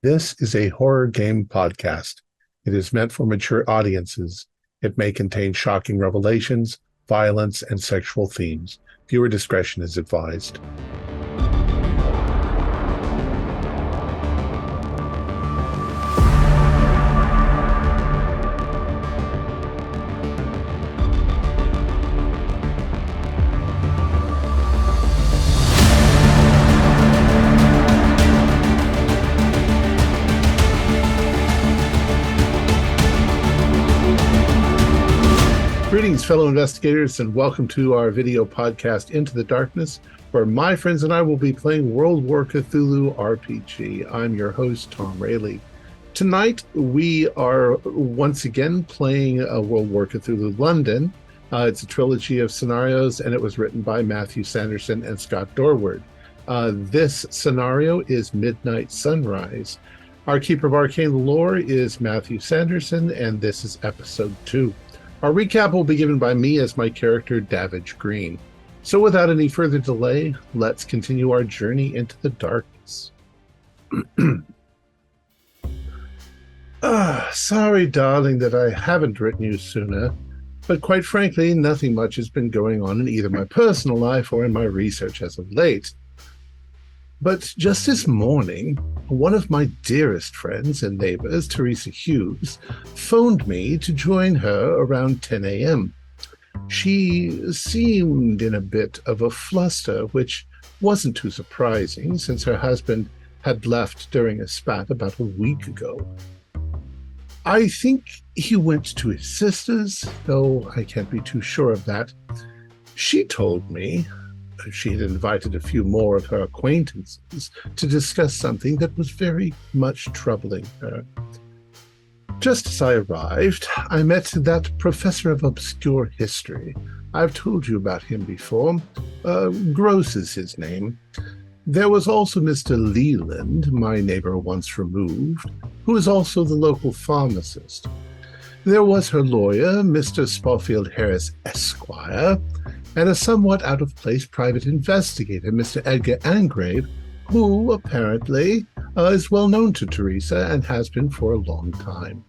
This is a horror game podcast. It is meant for mature audiences. It may contain shocking revelations, violence, and sexual themes. Viewer discretion is advised. Greetings, fellow investigators, and welcome to our video podcast, Into the Darkness, where my friends and I will be playing War Cthulhu RPG. I'm your host, Thom Raley. Tonight, we are once again playing War Cthulhu London. It's a trilogy of scenarios, and it was written by Matthew Sanderson and Scott Dorward. This scenario is Midnight Sunrise. Our Keeper of Arcane Lore is Matthew Sanderson, and this is episode 2. Our recap will be given by me as my character, Davidge Green. So without any further delay, let's continue our journey into the darkness. Sorry, darling, that I haven't written you sooner, but quite frankly, nothing much has been going on in either my personal life or in my research as of late. But just this morning, one of my dearest friends and neighbors, Teresa Hughes, phoned me to join her around 10 a.m. She seemed in a bit of a fluster, which wasn't too surprising since her husband had left during a spat about a week ago. I think he went to his sister's, though I can't be too sure of that. She told me she had invited a few more of her acquaintances to discuss something that was very much troubling her. Just as I arrived, I met that professor of obscure history. I've told you about him before. Gross is his name. There was also Mr. Leland, my neighbor once removed, who is also the local pharmacist. There was her lawyer, Mr. Spofield Harris, Esquire, and a somewhat out-of-place private investigator, Mr. Edgar Angrave, who apparently is well known to Teresa and has been for a long time.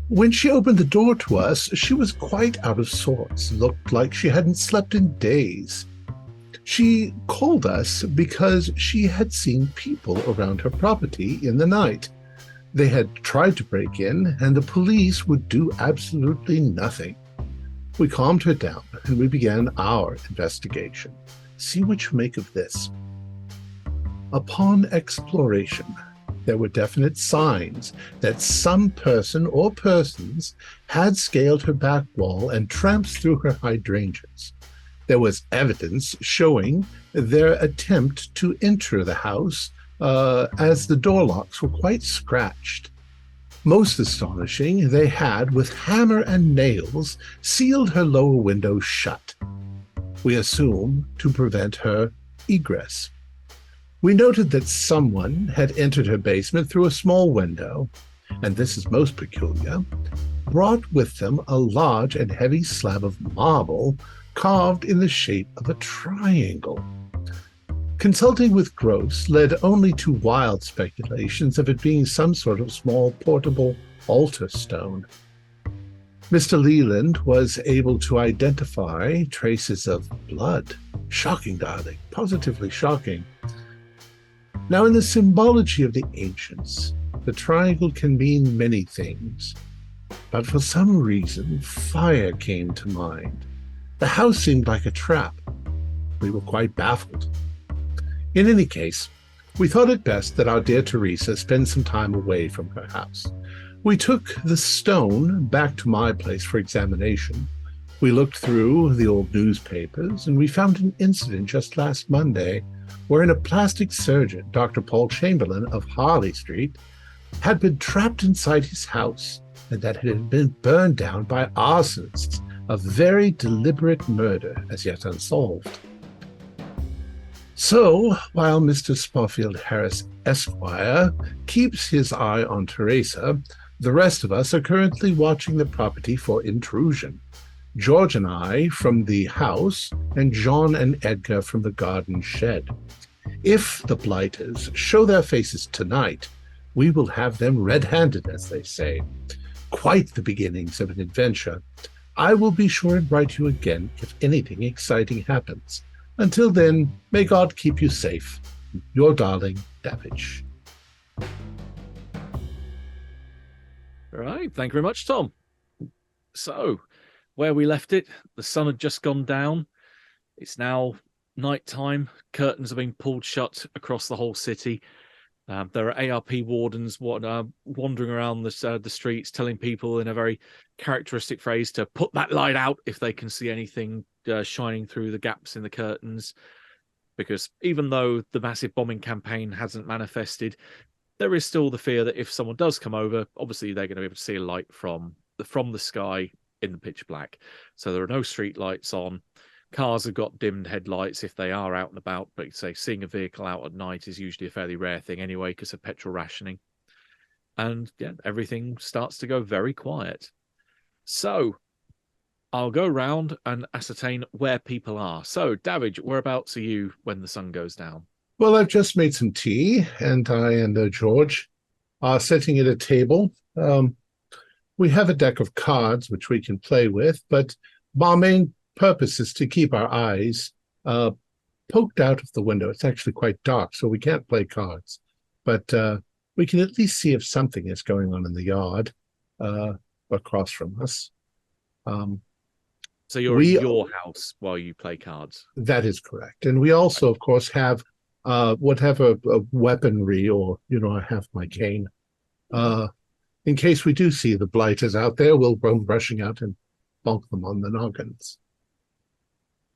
When she opened the door to us, she was quite out of sorts, looked like she hadn't slept in days. She called us because she had seen people around her property in the night. They had tried to break in, and the police would do absolutely nothing. We calmed her down, and we began our investigation. See what you make of this. Upon exploration, there were definite signs that some person or persons had scaled her back wall and tramped through her hydrangeas. There was evidence showing their attempt to enter the house, as the door locks were quite scratched. Most astonishing, they had, with hammer and nails, sealed her lower window shut. We assume to prevent her egress. We noted that someone had entered her basement through a small window, and this is most peculiar, brought with them a large and heavy slab of marble carved in the shape of a triangle. Consulting with Gross led only to wild speculations of it being some sort of small portable altar stone. Mr. Leland was able to identify traces of blood. Shocking, darling, positively shocking. Now, in the symbology of the ancients, the triangle can mean many things, but for some reason, fire came to mind. The house seemed like a trap. We were quite baffled. In any case, we thought it best that our dear Teresa spend some time away from her house. We took the stone back to my place for examination. We looked through the old newspapers, and we found an incident just last Monday wherein a plastic surgeon, Dr. Paul Chamberlain of Harley Street, had been trapped inside his house, and that it had been burned down by arsonists, a very deliberate murder as yet unsolved. So, while Mr. Spofield Harris, Esquire, keeps his eye on Teresa, the rest of us are currently watching the property for intrusion. George and I from the house, and John and Edgar from the garden shed. If the blighters show their faces tonight, we will have them red-handed, as they say. Quite the beginnings of an adventure. I will be sure and write you again if anything exciting happens. Until then, may God keep you safe. Your darling, Davidge. All right, thank you very much, Thom. So, where we left it, the sun had just gone down. It's now nighttime. Curtains are being pulled shut across the whole city. There are ARP wardens wandering around the streets, telling people in a very characteristic phrase to put that light out if they can see anything shining through the gaps in the curtains. Because even though the massive bombing campaign hasn't manifested, there is still the fear that if someone does come over, obviously they're going to be able to see a light from the sky in the pitch black. So there are no street lights on. Cars have got dimmed headlights if they are out and about, but say seeing a vehicle out at night is usually a fairly rare thing anyway because of petrol rationing. And yeah, everything starts to go very quiet. So I'll go round and ascertain where people are. So, Davidge, whereabouts are you when the sun goes down? Well, I've just made some tea, and I and George are sitting at a table. We have a deck of cards which we can play with, but our main purpose is to keep our eyes poked out of the window. It's actually quite dark, so we can't play cards. But we can at least see if something is going on in the yard across from us. So you're in your house while you play cards? That is correct. And we also, of course, have whatever weaponry, or, I have my cane. In case we do see the blighters out there, we'll run rushing out and bonk them on the noggins.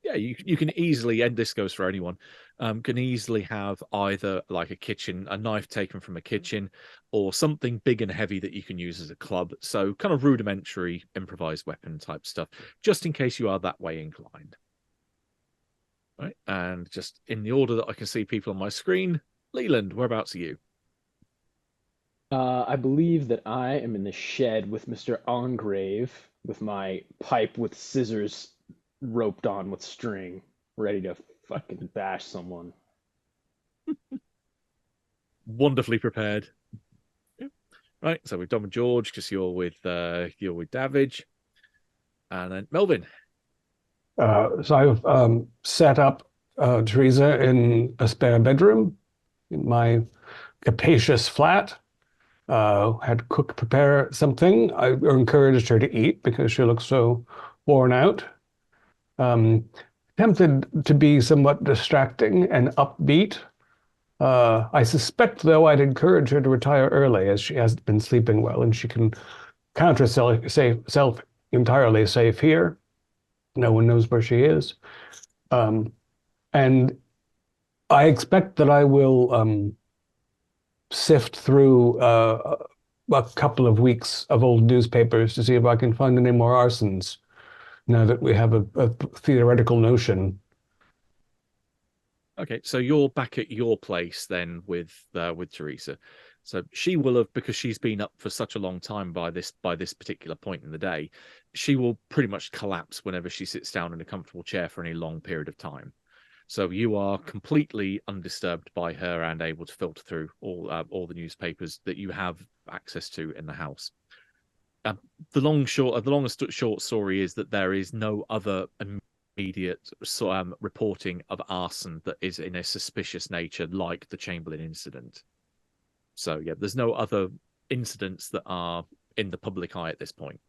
Yeah, you can easily, and this goes for anyone, can easily have either like a knife taken from a kitchen, or something big and heavy that you can use as a club. So kind of rudimentary improvised weapon type stuff, just in case you are that way inclined. Right, and just in the order that I can see people on my screen, Leland, whereabouts are you? I believe that I am in the shed with Mr. Engrave, with my pipe with scissors roped on with string, ready to fucking bash someone. Wonderfully prepared. Yeah. Right, so we've done with George because you're with Davidge, and then Melvin. So I've set up Teresa in a spare bedroom in my capacious flat. Had cook prepare something. I encouraged her to eat because she looks so worn out. Tempted to be somewhat distracting and upbeat. I suspect, though, I'd encourage her to retire early, as she hasn't been sleeping well, and she can count herself entirely safe here. No one knows where she is. And I expect that I will sift through a couple of weeks of old newspapers to see if I can find any more arsons, now that we have a theoretical notion. Okay, so you're back at your place then with Teresa. So she will have, because she's been up for such a long time by this particular point in the day, she will pretty much collapse whenever she sits down in a comfortable chair for any long period of time. So you are completely undisturbed by her and able to filter through all the newspapers that you have access to in the house. The long and short story is that there is no other immediate reporting of arson that is in a suspicious nature, like the Chamberlain incident. So yeah, there's no other incidents that are in the public eye at this point.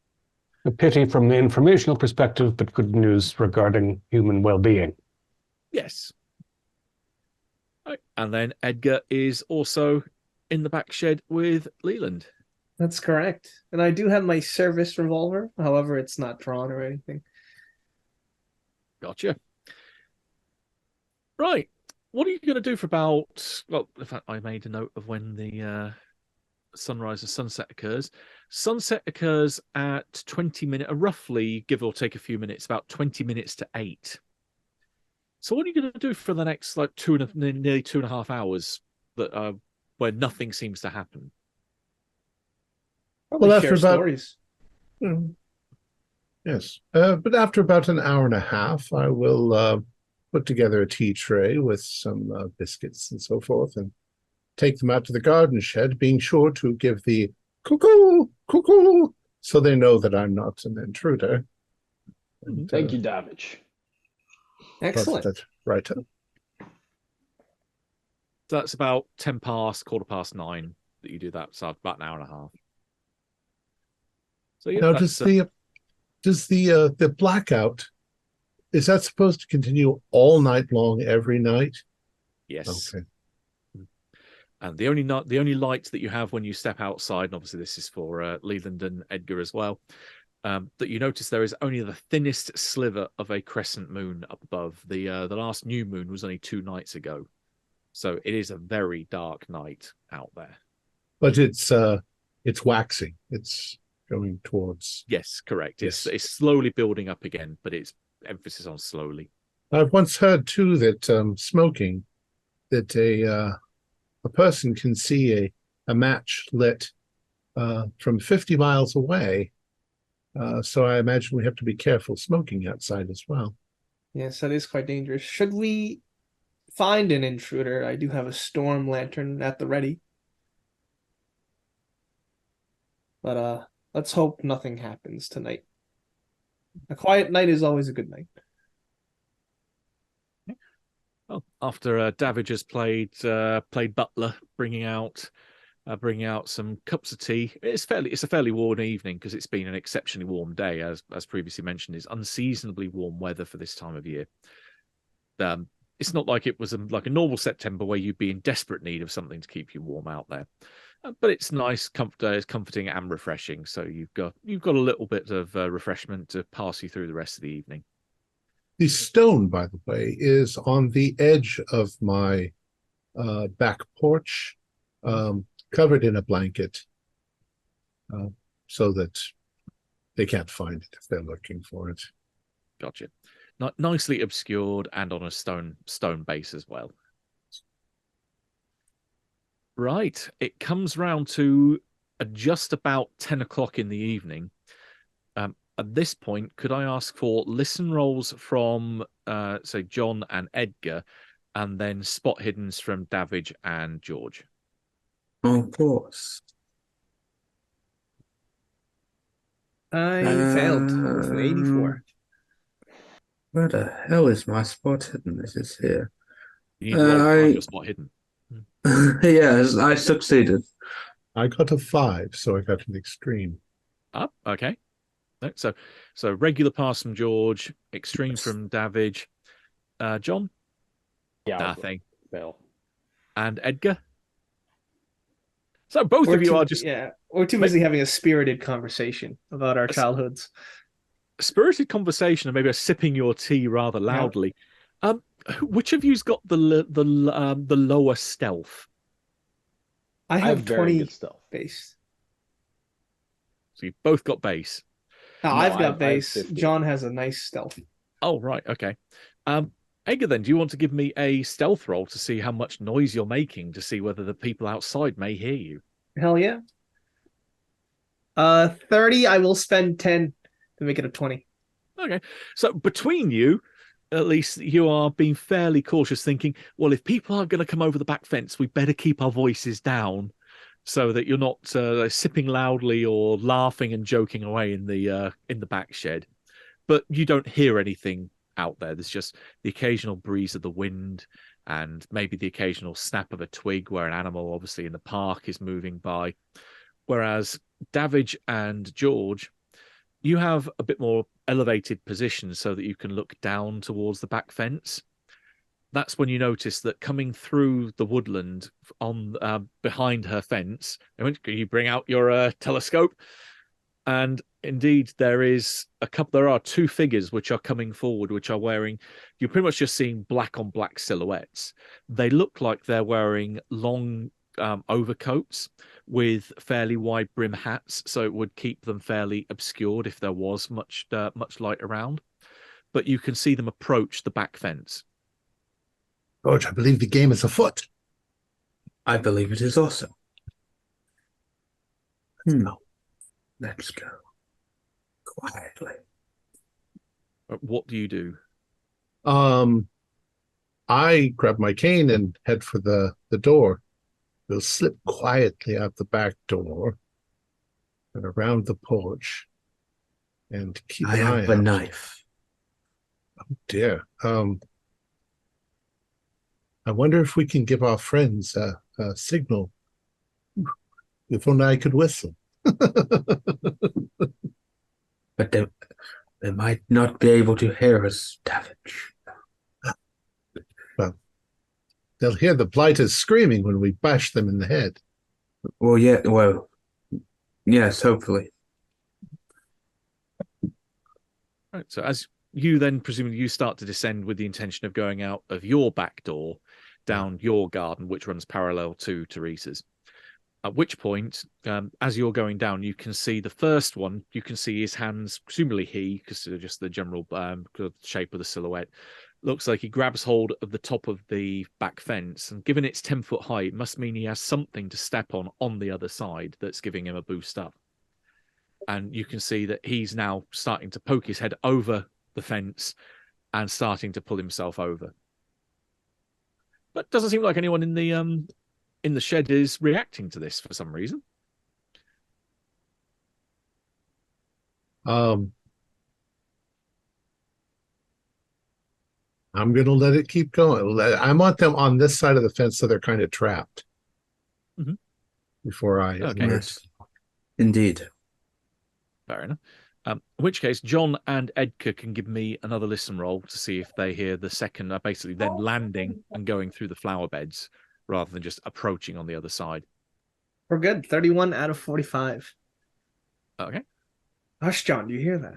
A pity from the informational perspective, but good news regarding human well-being. Yes. Right. And then Edgar is also in the back shed with Leland. That's correct. And I do have my service revolver. However, it's not drawn or anything. Gotcha. Right. What are you going to do for about... Well, in fact, I made a note of when the sunrise and sunset occurs. Sunset occurs at 20 minutes, roughly, give or take a few minutes, about 20 minutes to 8. So what are you going to do for the next nearly 2.5 hours that where nothing seems to happen? Probably Well, share after about stories. Yes, but after about an hour and a half, I will put together a tea tray with some biscuits and so forth, and take them out to the garden shed, being sure to give the cuckoo, cuckoo, so they know that I'm not an intruder. And, Thank you, Davidge. Excellent. That's right. So that's about 10 past, 9:15 that you do that. So about an hour and a half. So yeah, Now, that's, does the blackout, is that supposed to continue all night long, every night? yes. Okay. And the only light that you have when you step outside, and obviously this is for Leland and Edgar as well, that you notice there is only the thinnest sliver of a crescent moon up above. The last new moon was only 2 nights ago, so it is a very dark night out there. But it's waxing. It's going towards. Yes, correct. Yes. It's slowly building up again, but it's emphasis on slowly. I've once heard too that smoking, that a person can see a match lit from 50 miles away. So I imagine we have to be careful smoking outside as well. Yes, that is quite dangerous. Should we find an intruder, I do have a storm lantern at the ready. But let's hope nothing happens tonight. A quiet night is always a good night. Well, after Davidge has played butler, bringing out some cups of tea. It's a fairly warm evening because it's been an exceptionally warm day, as previously mentioned. It's unseasonably warm weather for this time of year. It's not like it was like a normal September where you'd be in desperate need of something to keep you warm out there. But it's nice, it's comforting and refreshing. So you've got a little bit of refreshment to pass you through the rest of the evening. The stone, by the way, is on the edge of my back porch, covered in a blanket, so that they can't find it if they're looking for it. Gotcha. Nicely obscured and on a stone base as well. Right. It comes round to just about 10 o'clock in the evening. At this point, could I ask for listen rolls from, say, John and Edgar, and then spot hiddens from Davidge and George? Of course. I failed with an 84. Where the hell is my spot hidden? This is here. You need to roll to find your spot hidden. Yes, I succeeded. I got a 5, so I got an extreme. Ah, okay. So regular pass from George, extreme from Davidge. John? Yeah. Nothing. Fail. And Edgar? So both of you are just... Yeah, we're too busy having a spirited conversation about our childhoods. Spirited conversation and maybe sipping your tea rather loudly. Yeah. Which of you's got the lower stealth? I have 20 good stealth. base. So you've both got base. No, I've got base. John has a nice stealth. Oh, right. Okay. Edgar, then, do you want to give me a stealth roll to see how much noise you're making, to see whether the people outside may hear you? Hell yeah. 30, I will spend 10 to make it a 20. Okay. So between you, at least you are being fairly cautious, thinking, well, if people are going to come over the back fence, we better keep our voices down so that you're not sipping loudly or laughing and joking away in the back shed. But you don't hear anything out there. There's just the occasional breeze of the wind and maybe the occasional snap of a twig where an animal, obviously in the park, is moving by. Whereas Davidge and George, you have a bit more elevated position so that you can look down towards the back fence. That's when you notice that coming through the woodland on behind her fence, you bring out your telescope, and indeed there are 2 figures which are coming forward, which are wearing, you're pretty much just seeing black on black silhouettes. They look like they're wearing long overcoats with fairly wide brim hats, so it would keep them fairly obscured if there was much light around. But you can see them approach the back fence. George, I believe the game is afoot. I believe it is also. No. Let's go. Quietly. What do you do? I grab my cane and head for the door. We'll slip quietly out the back door and around the porch and keep I an eye have a out. knife. Oh dear. I wonder if we can give our friends a signal. If only I could whistle. But they might not be able to hear us, Davidge. Well, they'll hear the blighters screaming when we bash them in the head. Well, yes, hopefully. Right. So as you then presumably you start to descend with the intention of going out of your back door down your garden, which runs parallel to Teresa's. At which point, as you're going down, you can see the first one. You can see his hands, presumably he, because just the general shape of the silhouette, looks like he grabs hold of the top of the back fence. And given it's 10-foot high, it must mean he has something to step on the other side that's giving him a boost up. And you can see that he's now starting to poke his head over the fence and starting to pull himself over. But doesn't seem like anyone in the shed is reacting to this for some reason. I'm going to let it keep going. I want them on this side of the fence so they're kind of trapped before I Okay. Yes, indeed. Fair enough. In which case, John and Edgar can give me another listen roll to see if they hear the second, basically then landing and going through the flower beds rather than just approaching on the other side. We're good. 31 out of 45. Okay. Hush, John, do you hear that?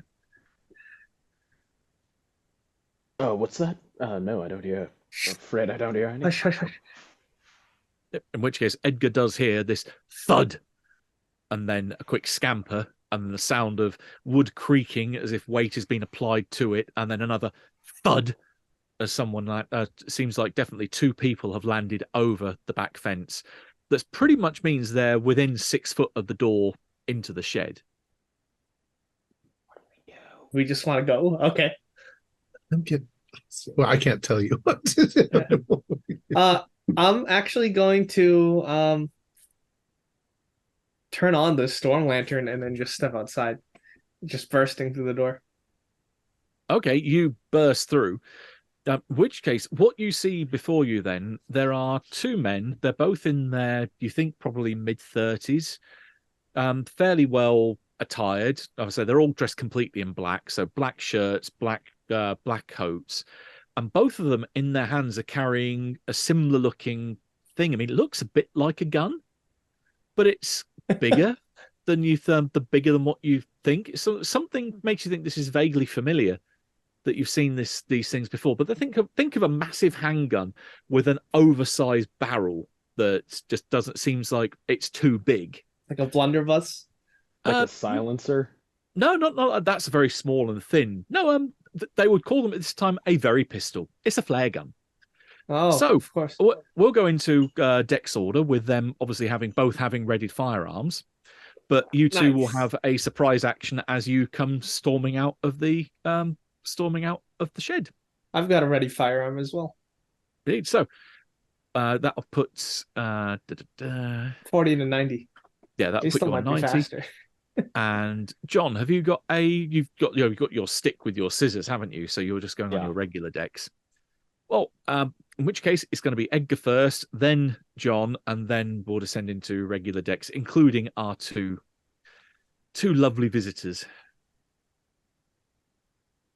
Oh, what's that? No, I don't hear. Fred, I don't hear anything. Hush, hush, hush. In which case, Edgar does hear this thud and then a quick scamper and the sound of wood creaking as if weight has been applied to it, and then another thud as someone seems like definitely two people have landed over the back fence. That pretty much means they're within 6 foot of the door into the shed. We just want to go. Okay. Well, I can't tell you what to do. I'm actually going to turn on the storm lantern and then just step outside, just bursting through the door. Okay, you burst through. In which case, what you see before you then, there are two men. They're both in their, you think, probably mid-30s, fairly well attired. I would say they're all dressed completely in black, so black shirts, black coats, and both of them in their hands are carrying a similar-looking thing. I mean, it looks a bit like a gun, but it's bigger than bigger than what you think. So something makes you think this is vaguely familiar, that you've seen these things before. But think of a massive handgun with an oversized barrel that just seems like it's too big. Like a blunderbuss? Like a silencer? No, not that's very small and thin. No, they would call them at this time a very pistol. It's a flare gun. Oh, So of course. we'll go into Dex order with them obviously having readied firearms, but you two will have a surprise action as you come storming out of the shed. I've got a ready firearm as well. Indeed. So that'll put 40 to 90. Yeah, that'll They put still you on might be 90. faster. And John, have you got you've got your stick with your scissors, haven't you? So you're just going on your regular Dex. Well, in which case it's going to be Edgar first, then John, and then we'll descend into regular Dex, including our two lovely visitors.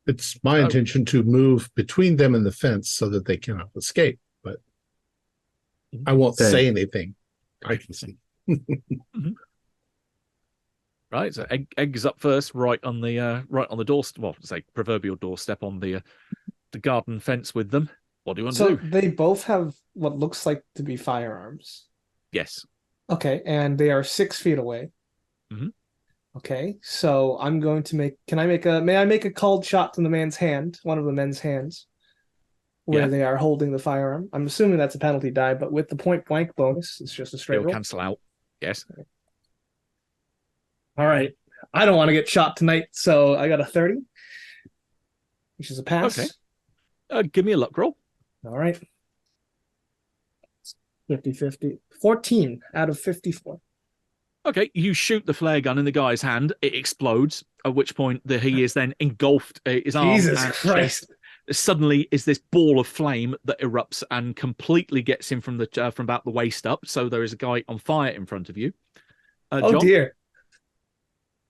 It's my intention to move between them and the fence so that they cannot escape, but I won't say anything. I can see. Right, so Egg is up first, right on the doorstep. Well, say proverbial doorstep on the garden fence with them. What do you want to do? So they both have what looks like to be firearms. Yes. Okay, and they are 6 feet away. Mm-hmm. Okay, so I'm going to may I make a called shot to the man's hand, one of the men's hands, where they are holding the firearm. I'm assuming that's a penalty die, but with the point blank bonus, it's just a straight roll. Cancel out. Yes. All right. I don't want to get shot tonight, so I got a 30, which is a pass. Okay. Give me a luck roll. All right. 50-50. 14 out of 54. Okay, you shoot the flare gun in the guy's hand. It explodes, at which point he is then engulfed, his arm Jesus and Christ. chest. Suddenly is this ball of flame that erupts and completely gets him from about the waist up. So there is a guy on fire in front of you. Oh, John? dear.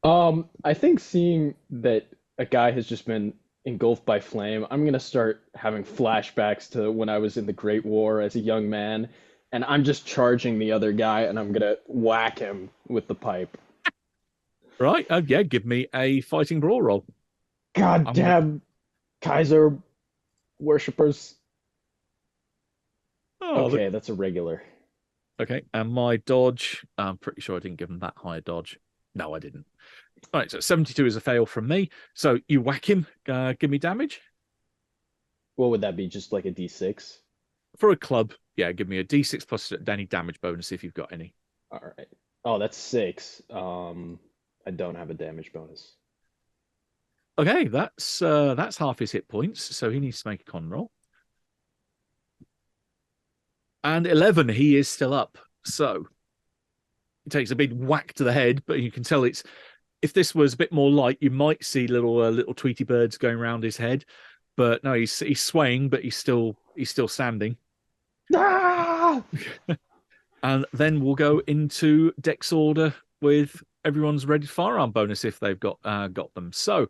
I think seeing that a guy has just been engulfed by flame, I'm gonna start having flashbacks to when I was in the Great War as a young man, and I'm just charging the other guy, and I'm gonna whack him with the pipe. Right, yeah, give me a fighting brawl roll. God I'm damn Kaiser worshippers. Oh, Okay, that's a regular. okay, and my dodge, I'm pretty sure I didn't give him that high a dodge. No, I didn't. All right, so 72 is a fail from me. So you whack him, give me damage. What would that be? Just like a D6? For a club, yeah, give me a D6 plus any damage bonus if you've got any. All right. Oh, that's 6. I don't have a damage bonus. Okay, that's half his hit points, so he needs to make a con roll. And 11, he is still up. So he takes a big whack to the head, but you can tell it's, if this was a bit more light, you might see little Tweety birds going around his head. But no, he's swaying, but he's still standing. Ah! And then we'll go into Dex order with everyone's ready firearm bonus if they've got them. So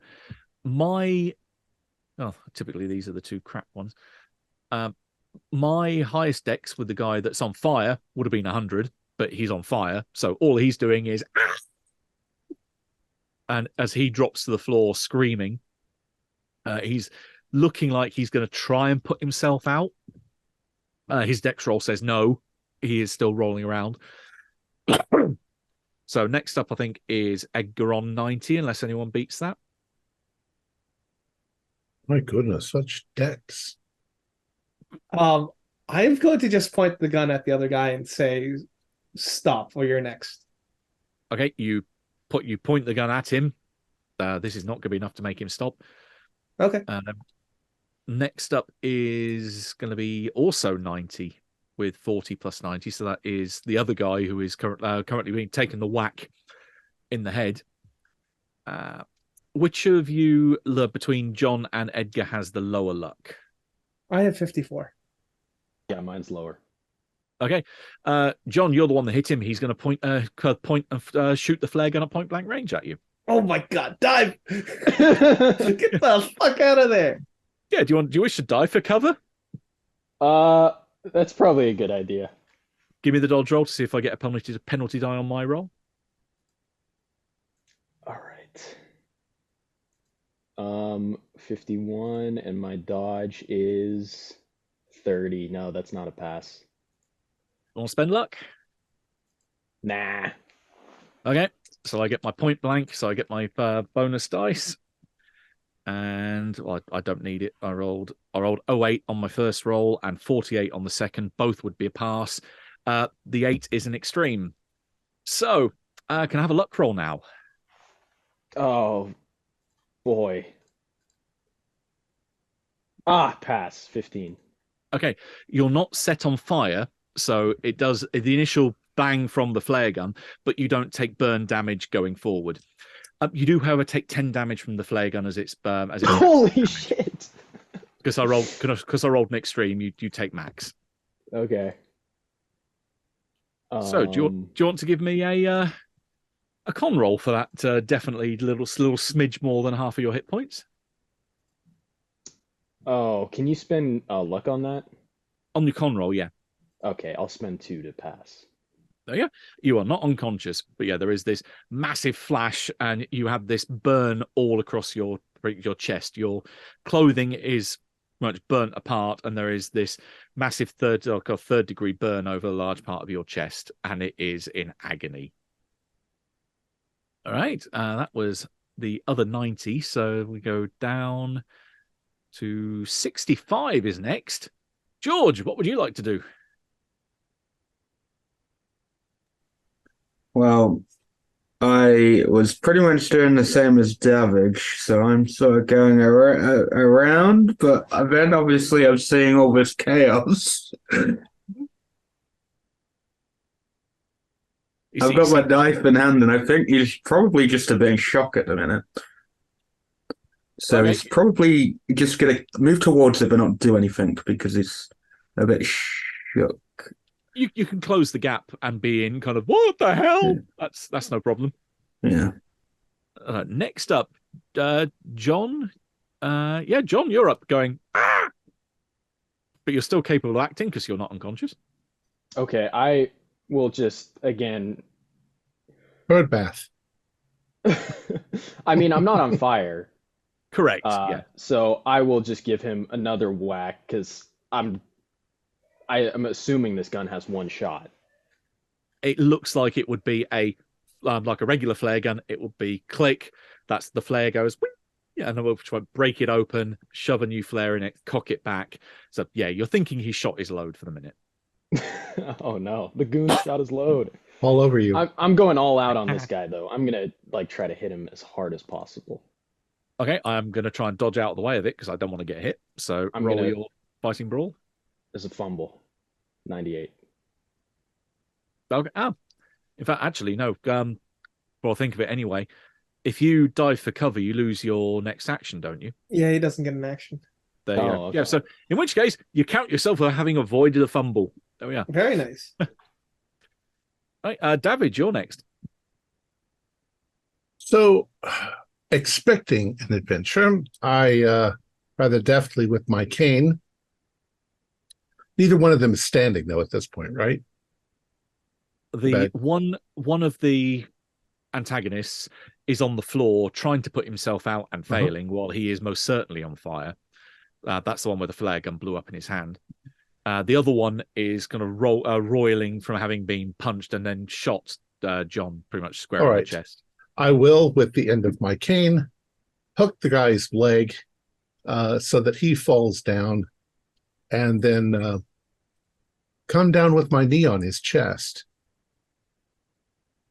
typically these are the two crap ones. My highest Dex with the guy that's on fire would have been 100, but he's on fire, so all he's doing is and as he drops to the floor screaming, he's looking like he's going to try and put himself out. His Dex roll says no. He is still rolling around. So next up, I think, is Edgar on 90, unless anyone beats that. My goodness, such Dex. I'm going to just point the gun at the other guy and say, stop, or you're next. Okay, you point the gun at him. This is not going to be enough to make him stop. Okay. Next up is going to be also 90 with 40 plus 90. So that is the other guy who is currently being taken the whack in the head. Which of you, between John and Edgar, has the lower luck? I have 54. Yeah, mine's lower. Okay. John, you're the one that hit him. He's going to point and shoot the flare gun at point blank range at you. Oh my God, dive! Get the fuck out of there! Yeah, do you wish to dive for cover? That's probably a good idea. Give me the dodge roll to see if I get a penalty die on my roll. All right. 51, and my dodge is 30. No, that's not a pass. You want to spend luck? Nah. Okay, so I get my point blank, so I get my bonus dice. And well, I don't need it. I rolled 08 on my first roll and 48 on the second. Both would be a pass. The 8 is an extreme. So, can I have a luck roll now? Oh, boy. Pass. 15. Okay, you're not set on fire, so it does the initial bang from the flare gun, but you don't take burn damage going forward. You do, however, take 10 damage from the flare gun as it's Holy shit! Because I rolled an extreme. You take max. Okay. So do you want to give me a con roll for that? Definitely little smidge more than half of your hit points. Oh, can you spend luck on that? On your con roll, yeah. Okay, I'll spend 2 to pass. There you go. You are not unconscious, but yeah, there is this massive flash, and you have this burn all across your chest. Your clothing is much burnt apart, and there is this massive third degree burn over a large part of your chest, and it is in agony. All right, that was the other 90. So we go down to 65 is next. George, what would you like to do? Well, I was pretty much doing the same as Davidge, so I'm sort of going around, but then obviously I'm seeing all this chaos. I've got my knife in hand, and I think he's probably just a bit in shock at the minute. So he's probably just going to move towards it but not do anything because he's a bit shook. You can close the gap and be in kind of, what the hell? Yeah. That's no problem. Yeah. Next up, John. John, you're up going, ah! But you're still capable of acting because you're not unconscious. Okay, I will just, again... Bird bath. I mean, I'm not on fire. Correct, yeah. So I will just give him another whack because I'm assuming this gun has one shot. It looks like it would be like a regular flare gun. It would be click. That's the flare goes, wing, yeah, and then we'll try to break it open, shove a new flare in it, cock it back. So yeah, you're thinking he shot his load for the minute. Oh no, the goon shot his load. All over you. I'm going all out on this guy though. I'm gonna try to hit him as hard as possible. Okay, I'm gonna try and dodge out of the way of it because I don't want to get hit. So roll your fighting brawl. There's a fumble. 98. Okay. In fact, actually, no. Well, think of it anyway. If you dive for cover, you lose your next action, don't you? Yeah, he doesn't get an action. There you go. Okay. Yeah, so in which case, you count yourself for having avoided a fumble. There we are. Very nice. Right, David, you're next. So, expecting an adventure, I rather deftly with my cane. Neither one of them is standing, though, at this point, right? The one of the antagonists is on the floor trying to put himself out and failing while he is most certainly on fire. That's the one where the flare gun blew up in his hand. The other one is kind of roiling from having been punched and then shot John pretty much square in the chest. I will, with the end of my cane, hook the guy's leg so that he falls down, and then come down with my knee on his chest.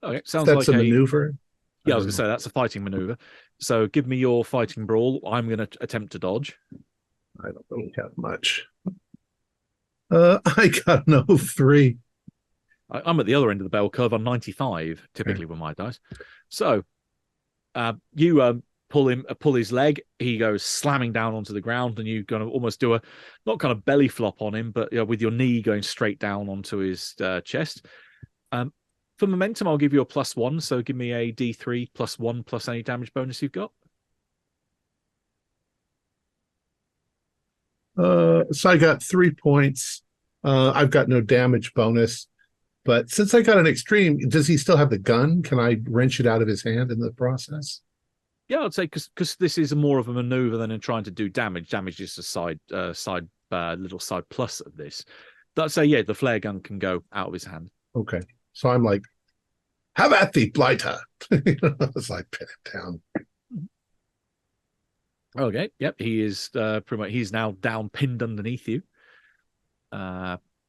Okay, sounds that's like a maneuver. Yeah, I was going to say that's a fighting maneuver. So give me your fighting brawl. I'm going to attempt to dodge. I don't really have much. I got no 3. I'm at the other end of the bell curve on 95, typically with my dice. So you pull his leg. He goes slamming down onto the ground, and you kind of almost do not kind of belly flop on him, but with your knee going straight down onto his chest. For momentum, I'll give you a +1. So give me a D3 +1 plus any damage bonus you've got. So I got 3 points. I've got no damage bonus, but since I got an extreme, does he still have the gun? Can I wrench it out of his hand in the process? Yeah, I'd say because this is more of a maneuver than in trying to do damage. Damage is a little side plus of this. I'd say yeah, the flare gun can go out of his hand. Okay, so I'm like, have at thee, blighter. It's like pin it down. Okay, yep, he is pretty much. He's now down, pinned underneath you.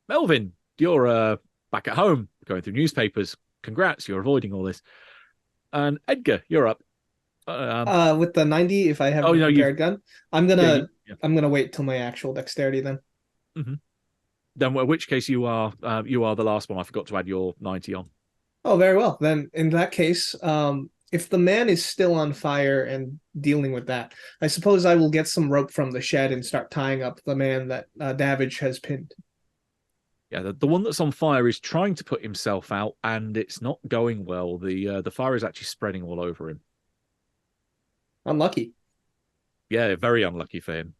Melvin, you're back at home, going through newspapers. Congrats, you're avoiding all this. And Edgar, you're up. With the 90, if I have a prepared gun, I'm gonna wait till my actual dexterity then. Mm-hmm. Then, in which case you are the last one. I forgot to add your 90 on. Oh, very well. Then in that case, if the man is still on fire and dealing with that, I suppose I will get some rope from the shed and start tying up the man that Davidge has pinned. Yeah, the one that's on fire is trying to put himself out, and it's not going well. The fire is actually spreading all over him. Unlucky. Yeah, very unlucky for him.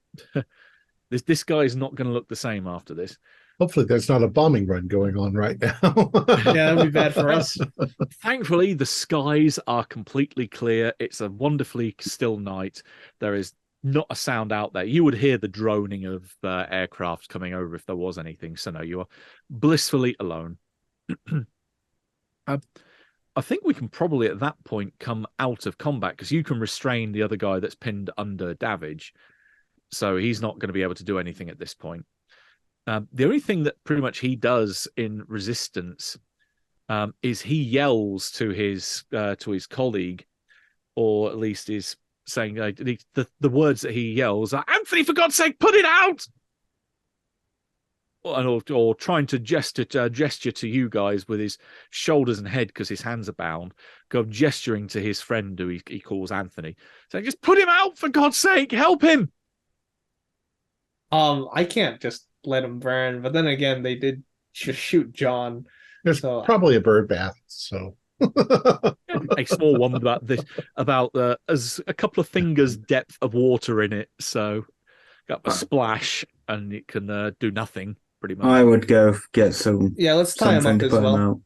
This guy is not going to look the same after this. Hopefully there's not a bombing run going on right now. Yeah, that'd be bad for us. Thankfully, the skies are completely clear. It's a wonderfully still night. There is not a sound out there. You would hear the droning of aircraft coming over if there was anything. So no, you are blissfully alone. I think we can probably at that point come out of combat because you can restrain the other guy that's pinned under Davidge. So he's not going to be able to do anything at this point. The only thing that pretty much he does in resistance is he yells to his colleague, or at least is saying the words that he yells are, "Anthony, for God's sake, put it out!" Or trying to gesture to you guys with his shoulders and head because his hands are bound, gesturing to his friend who he calls Anthony, saying, "Just put him out, for God's sake, help him." I can't just let him burn, but then again, they did just shoot John. There's probably a bird bath, so a small one about as a couple of fingers depth of water in it, so got a splash, and it can do nothing pretty much. I would go get some. Yeah, let's tie him up as well. Out.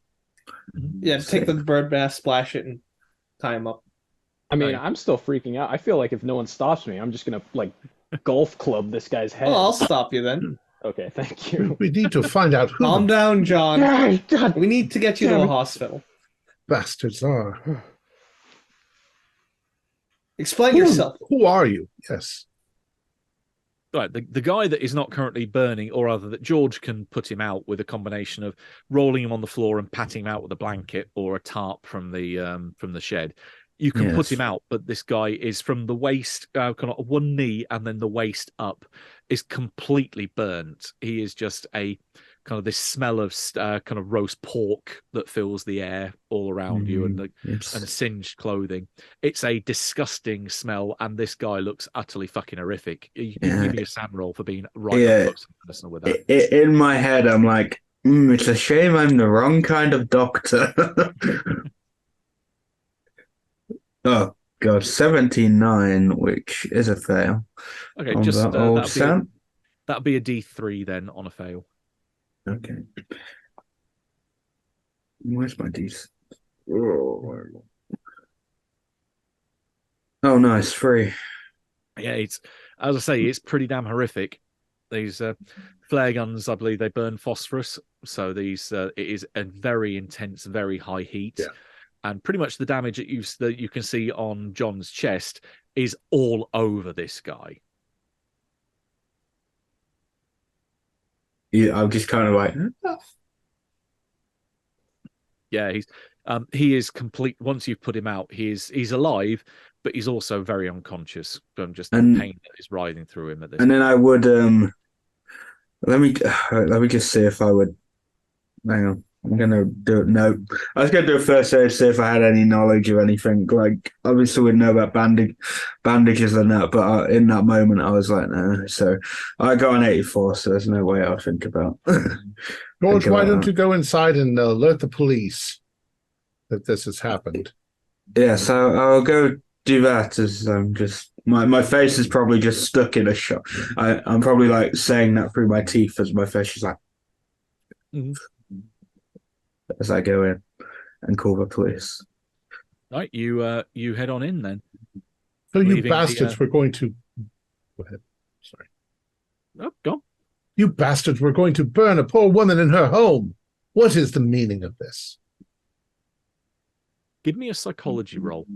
Yeah, take the bird bath, splash it, and tie him up. I mean, I'm still freaking out. I feel like if no one stops me, I'm just gonna like golf club this guy's head. Well, I'll stop you then. Okay, thank you. we need to find out who Calm the down, John. God. We need to get you to a hospital. bastards are. Explain yourself. Who are you? Yes. Right, the guy that is not currently burning, or rather that George can put him out with a combination of rolling him on the floor and patting him out with a blanket or a tarp from the shed. You can put him out, but this guy is from the waist, kind of one knee and then the waist up, is completely burnt. He is just a kind of this smell of kind of roast pork that fills the air all around you, and and singed clothing. It's a disgusting smell, and this guy looks utterly fucking horrific. You can give me a SAN roll for being right up close and personal with that. In my head, I'm like, it's a shame I'm the wrong kind of doctor. Oh God, 79, which is a fail. Okay, on just that old that'll be a D3 then on a fail. Okay. Where's my D? Oh, nice, 3. Yeah, it's, as I say, it's pretty damn horrific. These flare guns, I believe, they burn phosphorus, so these it is a very intense, very high heat. Yeah. And pretty much the damage that you can see on John's chest is all over this guy. Yeah, I'm just kind of like, Yeah, he is complete. Once you've put him out, he's alive, but he's also very unconscious from just the pain that is writhing through him at this. And then I would let me just see if I would. Hang on. I'm gonna do it. No, I was gonna do a first aid, see if I had any knowledge of anything. Like, obviously, we'd know about bandages and that, but in that moment, I was like, no. So I got an 84, so there's no way I'll think about. George, why don't you go inside and alert the police that this has happened? Yeah, so I'll go do that. As I'm just my face is probably just stuck in a shock. I'm probably like saying that through my teeth as my face is like. As I go in and call the police. Right, you head on in then. So you bastards were going to... Go ahead. Sorry. Oh, go on. You bastards were going to burn a poor woman in her home. What is the meaning of this? Give me a psychology roll.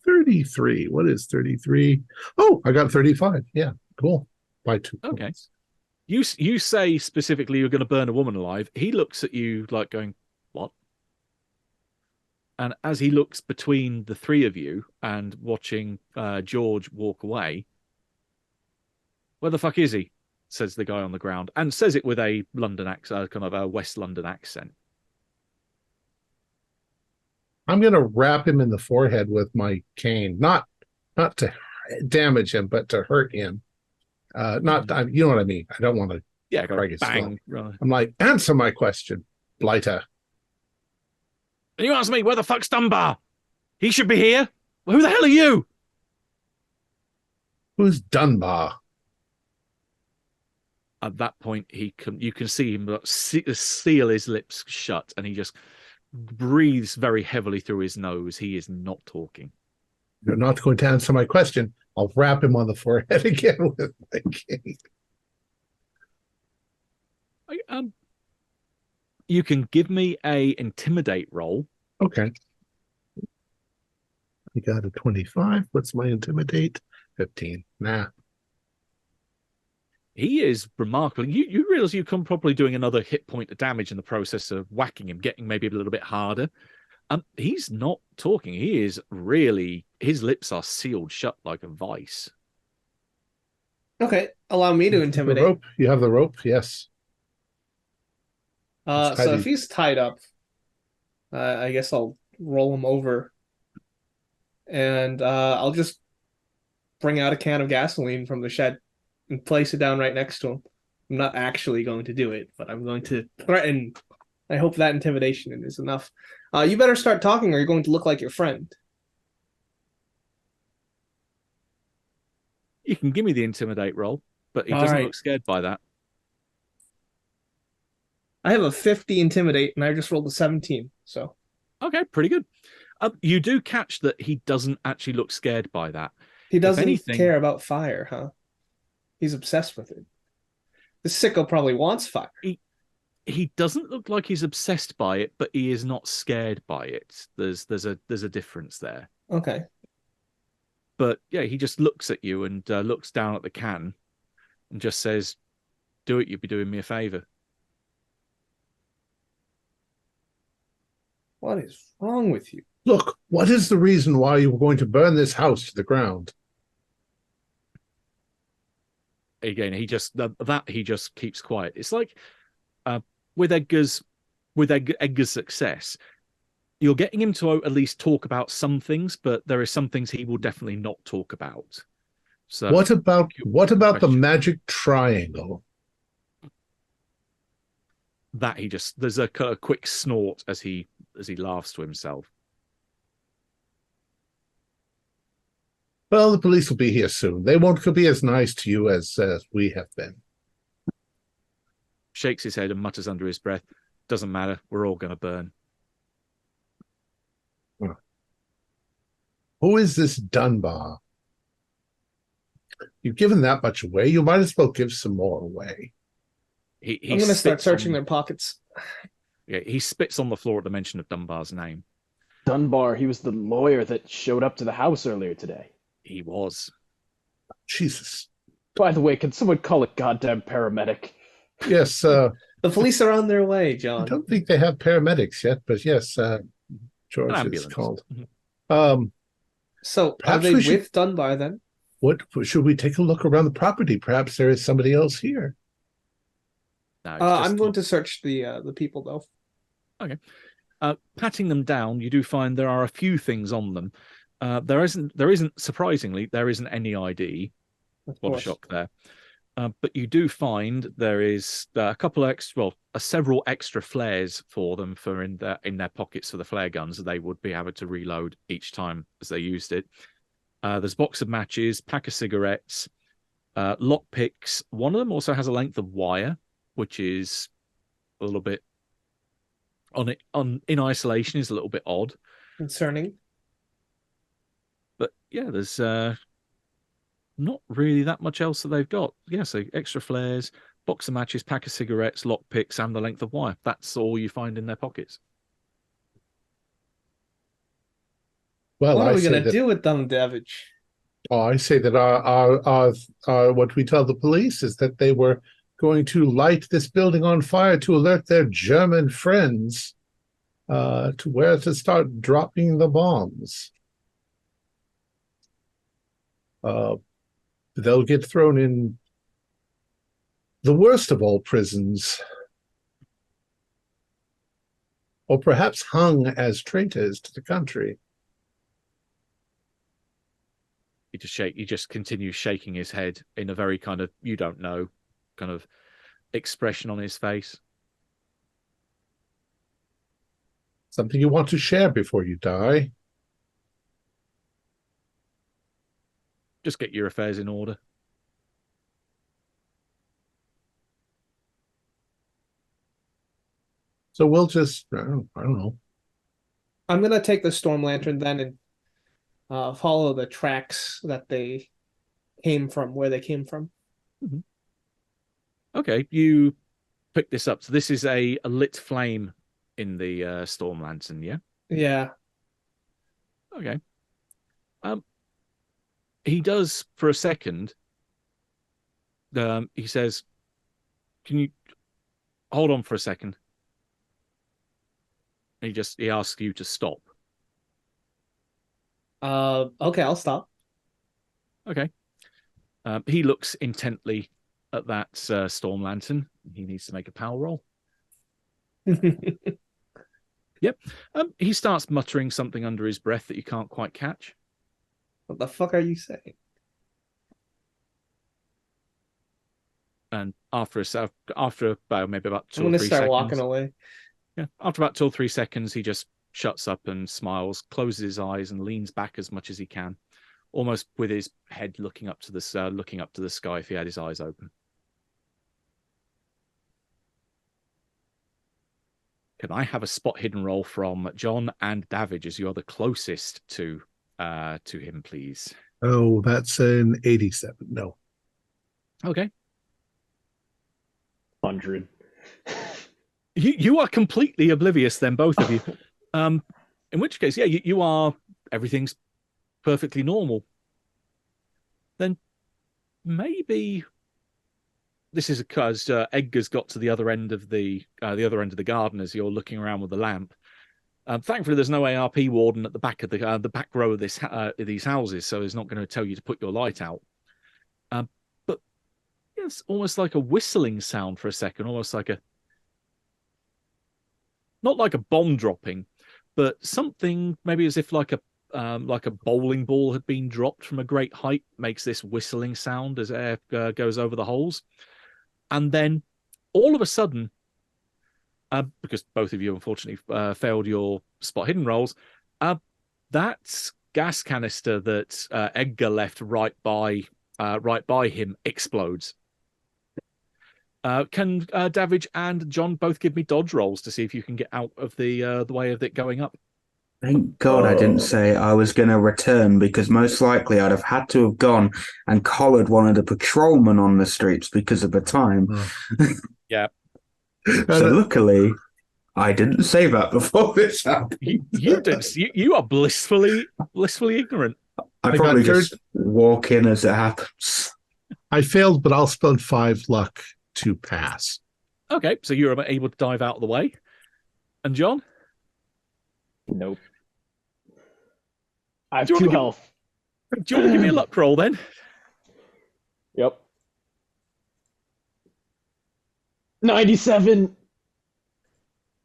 33. What is 33? Oh, I got 35. Yeah, cool. By 2 points. Okay. You say specifically you're going to burn a woman alive. He looks at you like going, what? And as he looks between the three of you and watching George walk away, where the fuck is he? Says the guy on the ground, and says it with a London accent, kind of a West London accent. I'm going to wrap him in the forehead with my cane, not to damage him, but to hurt him. You know what I mean. I don't want to. Yeah, Craig is bang. Right. I'm like, answer my question, blighter. And you ask me, where the fuck's Dunbar? He should be here. Well, who the hell are you? Who's Dunbar? At that point, you can see him seal his lips shut, and he just breathes very heavily through his nose. He is not talking. You're not going to answer my question. I'll wrap him on the forehead again with my cane. You can give me a intimidate roll. Okay. I got a 25. What's my intimidate? 15. Nah. He is remarkable. You realize you can probably doing another hit point of damage in the process of whacking him, getting maybe a little bit harder. He's not talking. He is really, his lips are sealed shut like a vice. Okay, allow me to The intimidate. rope. You have the rope. Yes. It's So if tidy. he's tied up, I guess I'll roll him over, and I'll just bring out a can of gasoline from the shed and place it down right next to him. I'm not actually going to do it, but I'm going to threaten. I hope that intimidation is enough. You better start talking, or you're going to look like your friend. You can give me the intimidate roll, but he All doesn't right. look scared by that. I have a 50 intimidate, and I just rolled a 17. So Okay, pretty good. You do catch that he doesn't actually look scared by that. he doesn't anything- care about fire, huh? He's obsessed with it. This sicko probably wants fire. He doesn't look like he's obsessed by it, but he is not scared by it. There's a difference there. Okay. But yeah, he just looks at you and looks down at the can and just says, "Do it, you'd be doing me a favor." What is wrong with you? Look, what is the reason why you were going to burn this house to the ground? Again, he just keeps quiet. It's like with Edgar's success, you're getting him to at least talk about some things, but there are some things he will definitely not talk about. So What about the question. magic triangle? that there's a quick snort as he laughs to himself. Well, the police will be here soon. They won't be as nice to you as we have been. Shakes his head and mutters under his breath, "Doesn't matter. We're all going to burn." Who is this Dunbar? You've given that much away. You might as well give some more away. He I'm going to start spits searching on- their pockets. Yeah, he spits on the floor at the mention of Dunbar's name. Dunbar, he was the lawyer that showed up to the house earlier today. He was. Jesus. By the way, can someone call a goddamn paramedic? Yes, The police are on their way, I John. don't think they have paramedics yet, but yes, An George is ambulance. called. Mhm. So are Perhaps they we should- with Dunbar then? What should we take a look around the property? Perhaps there is somebody else here. No, it's just I'm going to search the people though. patting them down. You do find there are a few things on them. There isn't surprisingly, there isn't any ID. Of What a course. shock there. But you do find there is a couple extra, several extra flares for them for in their pockets for the flare guns that they would be able to reload each time as they used it. There's a box of matches, pack of cigarettes, lock picks. One of them also has a length of wire, which is a little bit in isolation is a little bit odd. Concerning. But yeah, there's not really that much else that they've got. Yeah, so extra flares, box of matches, pack of cigarettes, lock picks, and the length of wire. That's all you find in their pockets. Well, What are I we say going to that, do with them, Davidge? I say that our what we tell the police is that they were going to light this building on fire to alert their German friends to where to start dropping the bombs. They'll get thrown in the worst of all prisons, or perhaps hung as traitors to the country. He just continues shaking his head in a very kind of you don't know kind of expression on his face. Something you want to share before you die. Just get your affairs in order. So we'll just, I don't know. I'm going to take the storm lantern then and follow the tracks that they came from, where they came from. Okay, you pick this up. So this is a lit flame in the storm lantern, yeah? Yeah. Okay. He does for a second he says, "Can you hold on for a second?" He asks you to stop. Okay, I'll stop. Okay. He looks intently at that storm lantern. He needs to make a power roll. Yep. He starts muttering something under his breath that you can't quite catch. What the fuck are you saying? And after about maybe about 2 I'm or gonna 3 start seconds, walking away. yeah, after about 2 or 3 seconds, he just shuts up and smiles, closes his eyes, and leans back as much as he can, almost with his head looking up to the sky if he had his eyes open. Can I have a spot hidden roll from John and David, as you are the closest to him, please? Oh, that's an 87. No. Okay. 100. You are completely oblivious then, both of you. In which case, yeah, you are, everything's perfectly normal. Then maybe this is because Edgar's got to the other end of the garden as you're looking around with the lamp. Thankfully, there's no ARP warden at the back of the back row of these houses, so he's not going to tell you to put your light out. But it's almost like a whistling sound for a second, almost like not like a bomb dropping, but something maybe as if like a bowling ball had been dropped from a great height, makes this whistling sound as air goes over the holes. And then all of a sudden, because both of you unfortunately failed your spot hidden rolls, that gas canister that Edgar left right by him explodes. Can David and John both give me dodge rolls to see if you can get out of the way of it going up? Thank God I didn't say I was going to return, because most likely I'd have had to have gone and collared one of the patrolmen on the streets because of the time. Yeah. So luckily, I didn't say that before this happened. You did. You are blissfully ignorant. I probably just walk in as it happens. I failed, but I'll spend 5 luck to pass. Okay, so you're able to dive out of the way. And John? Nope. I have 2 health. Do you want to give me a luck roll then? Yep. 97.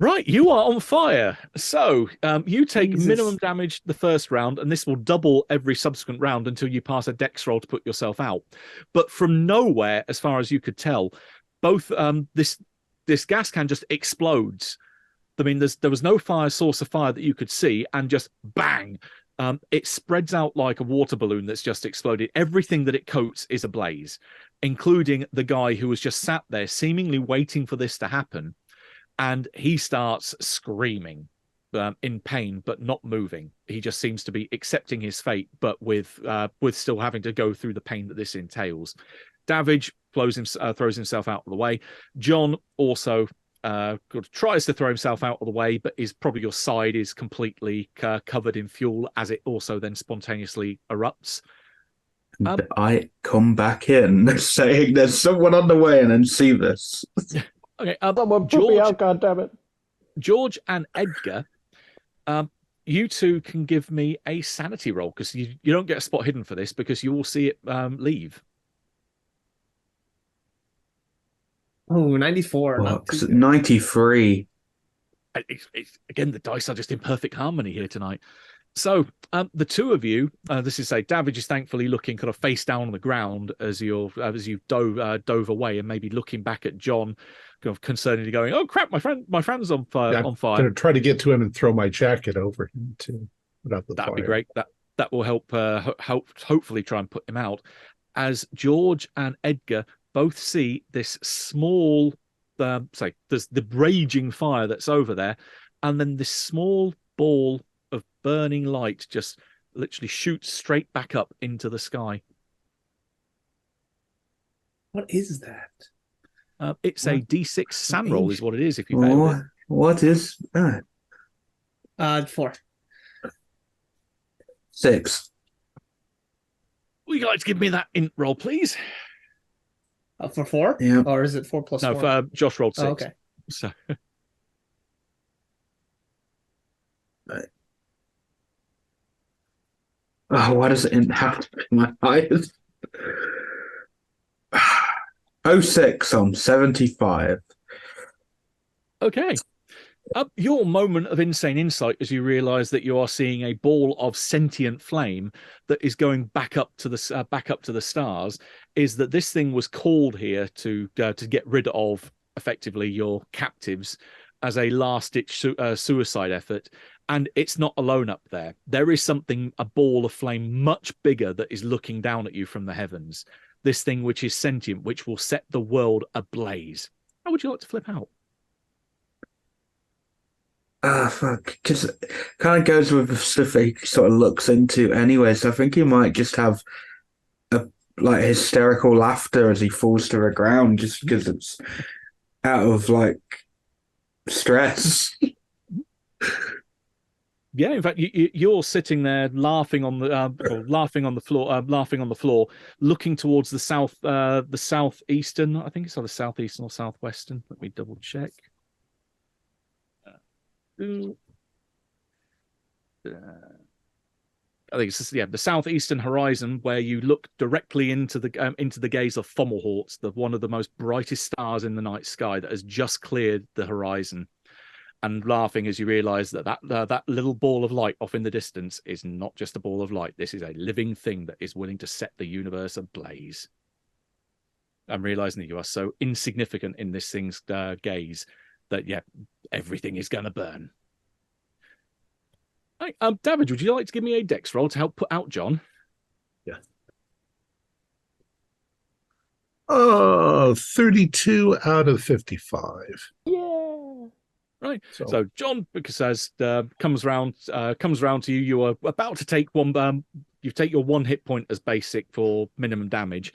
Right, you are on fire. So you take Jesus. minimum damage the first round, and this will double every subsequent round until you pass a dex roll to put yourself out. But from nowhere, as far as you could tell, both this gas can just explodes. I mean, there was no source of fire that you could see, and just bang, it spreads out like a water balloon that's just exploded. Everything that it coats is ablaze, including the guy who was just sat there, seemingly waiting for this to happen. And he starts screaming in pain, but not moving. He just seems to be accepting his fate, but with still having to go through the pain that this entails. Davidge throws himself out of the way. John also tries to throw himself out of the way, but your side is completely covered in fuel as it also then spontaneously erupts. I come back in saying there's someone on the way and then see this. Okay, Someone put me out, goddammit. George and Edgar, you two can give me a sanity roll, because you don't get a spot hidden for this, because you will see it leave. Oh, 94. Not too good. 93. Again, the dice are just in perfect harmony here tonight. So the two of you, this is David is thankfully looking kind of face down on the ground as you dove away, and maybe looking back at John, kind of concernedly going, "Oh crap, my friend's on fire!" Yeah, I'm going to try to get to him and throw my jacket over him to put out the That'd fire. be great. That will help hopefully try and put him out. As George and Edgar both see this small, there's the raging fire that's over there, and then this small ball of burning light just literally shoots straight back up into the sky. What is that? It's a D6 sand roll, is what it is. If you failed it, What is that? 4. 6. would you like to give me that int roll, please? For 4? Yeah. Or is it 4 plus No, 4? Josh rolled 6. Oh, okay. So Oh, why does it have to be my highest? 06 on 75. okay. Your moment of insane insight as you realize that you are seeing a ball of sentient flame that is going back up to the stars is that this thing was called here to get rid of effectively your captives as a last-ditch suicide effort, and it's not alone up there. There is something, a ball of flame much bigger, that is looking down at you from the heavens. This thing which is sentient, which will set the world ablaze. How would you like to flip out? Fuck. Because it kind of goes with the stuff he sort of looks into anyway, so I think he might just have a like hysterical laughter as he falls to the ground just because it's out of like stress. Yeah, in fact, you're sitting there laughing on the floor, looking towards the southeastern. I think it's either southeastern or southwestern. Let me double check. I think it's the southeastern horizon, where you look directly into the gaze of Fomalhaut, one of the most brightest stars in the night sky that has just cleared the horizon, and laughing as you realise that little ball of light off in the distance is not just a ball of light. This is a living thing that is willing to set the universe ablaze. I'm realising that you are so insignificant in this thing's gaze that everything is going to burn. Right, David, would you like to give me a dex roll to help put out John? Yeah. 32 out of 55. Yeah. Right. So John, because comes round to you. You are about to take one. You take your 1 hit point as basic for minimum damage.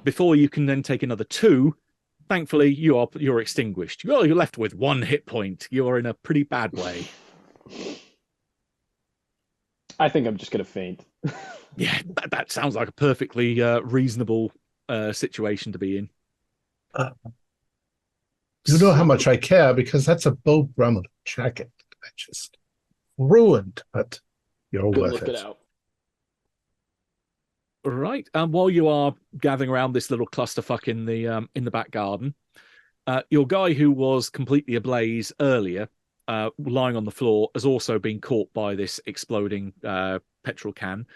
Before you can then take another 2. Thankfully, you're extinguished. You're left with 1 hit point. You're in a pretty bad way. I think I'm just gonna faint. Yeah, that sounds like a perfectly reasonable situation to be in. You know how much I care, because that's a Beau Brummel jacket I just ruined, but you're Good worth looking it. out. Right. While you are gathering around this little clusterfuck in the back garden, your guy who was completely ablaze earlier, lying on the floor, has also been caught by this exploding petrol can,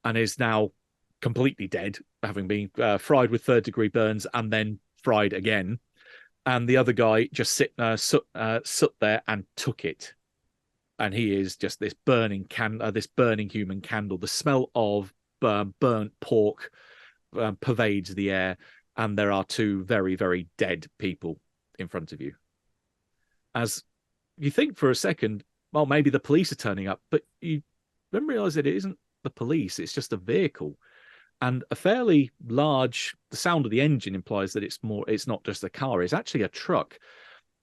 and is now completely dead, having been fried with 3rd-degree burns and then fried again. And the other guy just sit there and took it, and he is just this burning human candle. The smell of burnt pork pervades the air, and there are 2 very, very dead people in front of you. As you think for a second, well, maybe the police are turning up, but you then realize that it isn't the police, it's just a vehicle. And a fairly large, the sound of the engine implies that it's not just a car, it's actually a truck,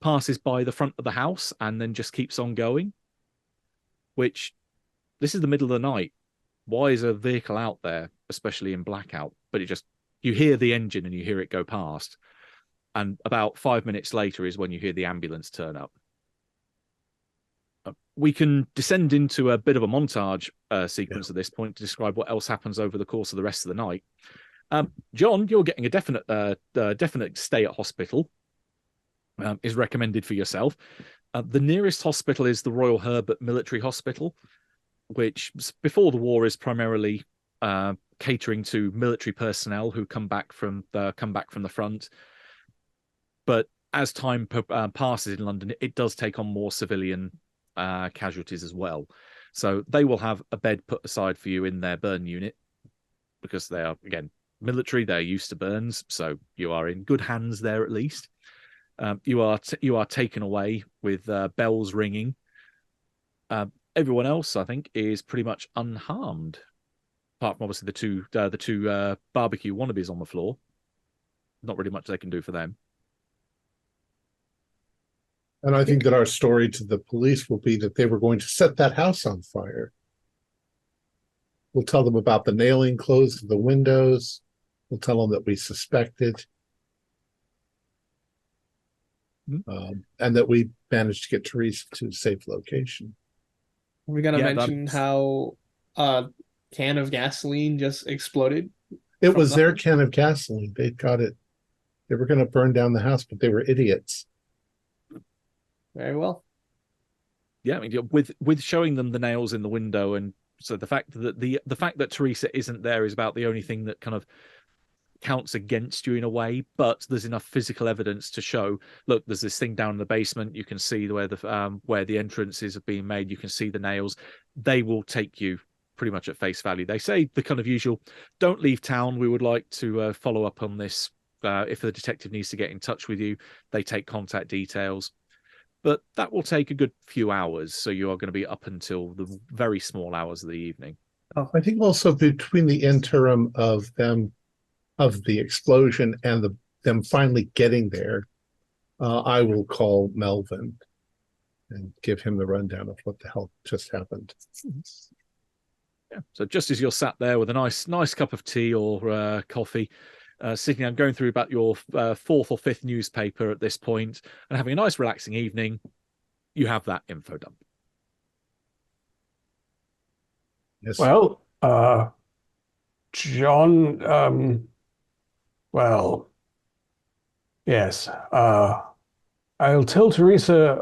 passes by the front of the house and then just keeps on going. Which, this is the middle of the night. Why is a vehicle out there, especially in blackout? But you hear the engine and you hear it go past. And about 5 minutes later is when you hear the ambulance turn up. We can descend into a bit of a montage sequence at this point to describe what else happens over the course of the rest of the night. John, you're getting a definite stay at hospital. Is recommended for yourself. The nearest hospital is the Royal Herbert Military Hospital, which before the war is primarily catering to military personnel who come back from the front. But as time passes in London, it does take on more civilian casualties as well. So they will have a bed put aside for you in their burn unit, because they are, again, military. They're used to burns, so you are in good hands there at least. You are taken away with bells ringing. Everyone else, I think, is pretty much unharmed, apart from obviously the two barbecue wannabes on the floor. Not really much they can do for them. And I think that our story to the police will be that they were going to set that house on fire. We'll tell them about the nailing closed to the windows. We'll tell them that we suspected. and that we managed to get Teresa to a safe location. We're gonna Yeah, mention that's- how a can of gasoline just exploded. It From was their nothing? can of gasoline. They got it. They were going to burn down the house, but they were idiots. Very well. Yeah, I mean, with showing them the nails in the window, and so the fact that the fact that Teresa isn't there is about the only thing that kind of counts against you in a way. But there's enough physical evidence to show. Look, there's this thing down in the basement. You can see where the entrances are being made. You can see the nails. They will take you pretty much at face value. They say the kind of usual, don't leave town. We would like to follow up on this. If the detective needs to get in touch with you, they take contact details. But that will take a good few hours. So you are going to be up until the very small hours of the evening. I think also between the interim of the explosion and them finally getting there, I will call Melvin and give him the rundown of what the hell just happened. Yeah. So just as you're sat there with a nice cup of tea or coffee, sitting down, going through about your fourth or fifth newspaper at this point, and having a nice relaxing evening, you have that info dump. Yes. Well, John, well, yes. I'll tell Teresa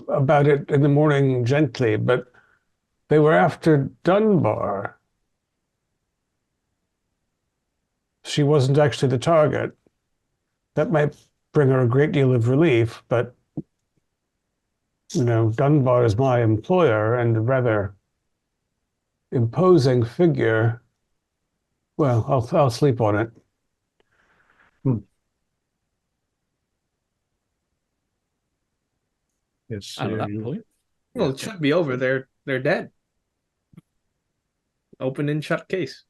about it in the morning gently, but they were after Dunbar. She wasn't actually the target. That might bring her a great deal of relief, but Dunbar is my employer and a rather imposing figure. Well, I'll sleep on it. Yes. And at that point, Well, it should be over. They're dead. Open and shut case.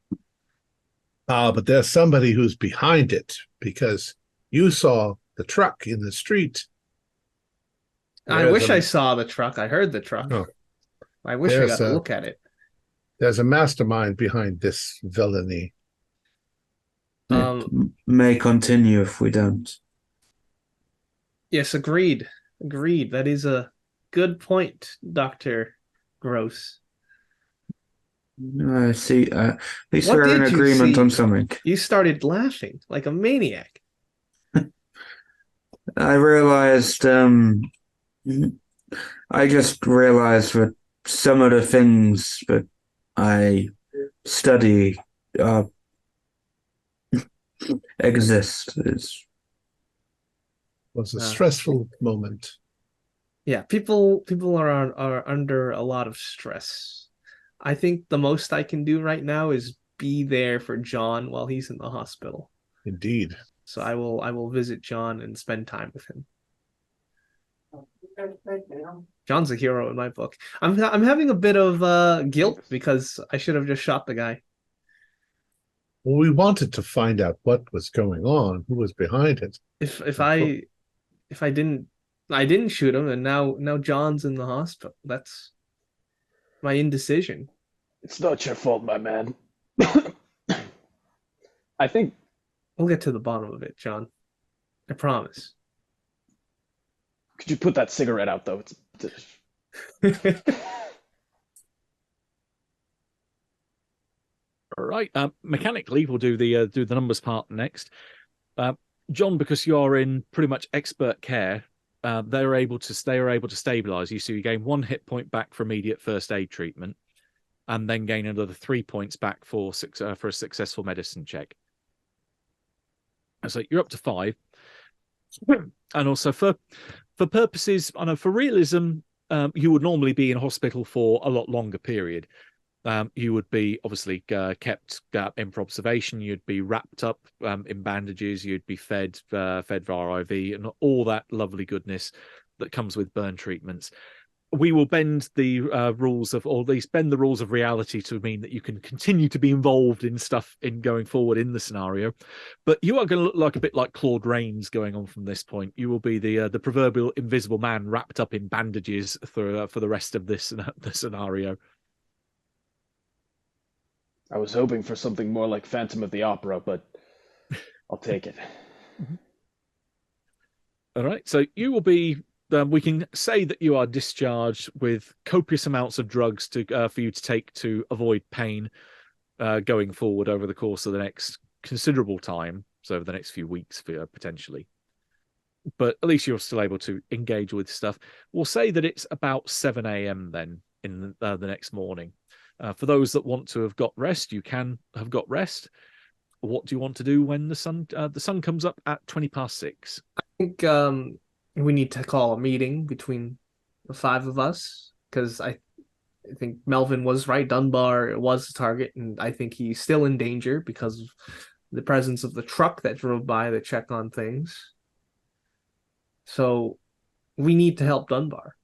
But there's somebody who's behind it, because you saw the truck in the street. I wish I saw the truck. I heard the truck. Oh. I wish I There's got to look at it. There's a mastermind behind this villainy. It may continue if we don't. Yes, agreed. Agreed. That is a good point, Dr. Gross. I see. At least What we're in did you agreement see? on something. You started laughing like a maniac. I realized, I just realized that some of the things that I study exist. Was a stressful moment. Yeah, people are under a lot of stress. I think the most I can do right now is be there for John while he's in the hospital. Indeed. So I will visit John and spend time with him. John's a hero in my book. I'm having a bit of guilt because I should have just shot the guy. Well, we wanted to find out what was going on, who was behind it. If I didn't shoot him, and now John's in the hospital. That's my indecision. It's not your fault, my man. I think We'll get to the bottom of it, John. I promise. Could you put that cigarette out though? all right. Mechanically, we'll do the numbers part next. John, because you are in pretty much expert care, they are able to stabilize you. So you gain 1 hit point back for immediate first aid treatment, and then gain another 3 points back for a successful medicine check. So you're up to 5. And also for purposes, I know for realism, you would normally be in hospital for a lot longer period. You would be obviously kept in for observation. You'd be wrapped up in bandages. You'd be fed via IV, and all that lovely goodness that comes with burn treatments. We will bend the rules of, or at least bend the rules of reality to mean that you can continue to be involved in stuff in going forward in the scenario. But you are going to look like a bit like Claude Rains going on from this point. You will be the proverbial invisible man wrapped up in bandages for the rest of the scenario. I was hoping for something more like Phantom of the Opera, but I'll take it. All right. So you will be. We can say that you are discharged with copious amounts of drugs for you to take to avoid pain going forward over the course of the next considerable time. So over the next few weeks, potentially. But at least you're still able to engage with stuff. We'll say that it's about 7 a.m. then in the next morning. For those that want to have got rest, you can have got rest. What do you want to do when the sun comes up at 6:20? I think we need to call a meeting between the five of us, because I think Melvin was right. Dunbar was the target, and I think he's still in danger because of the presence of the truck that drove by to check on things. So we need to help Dunbar.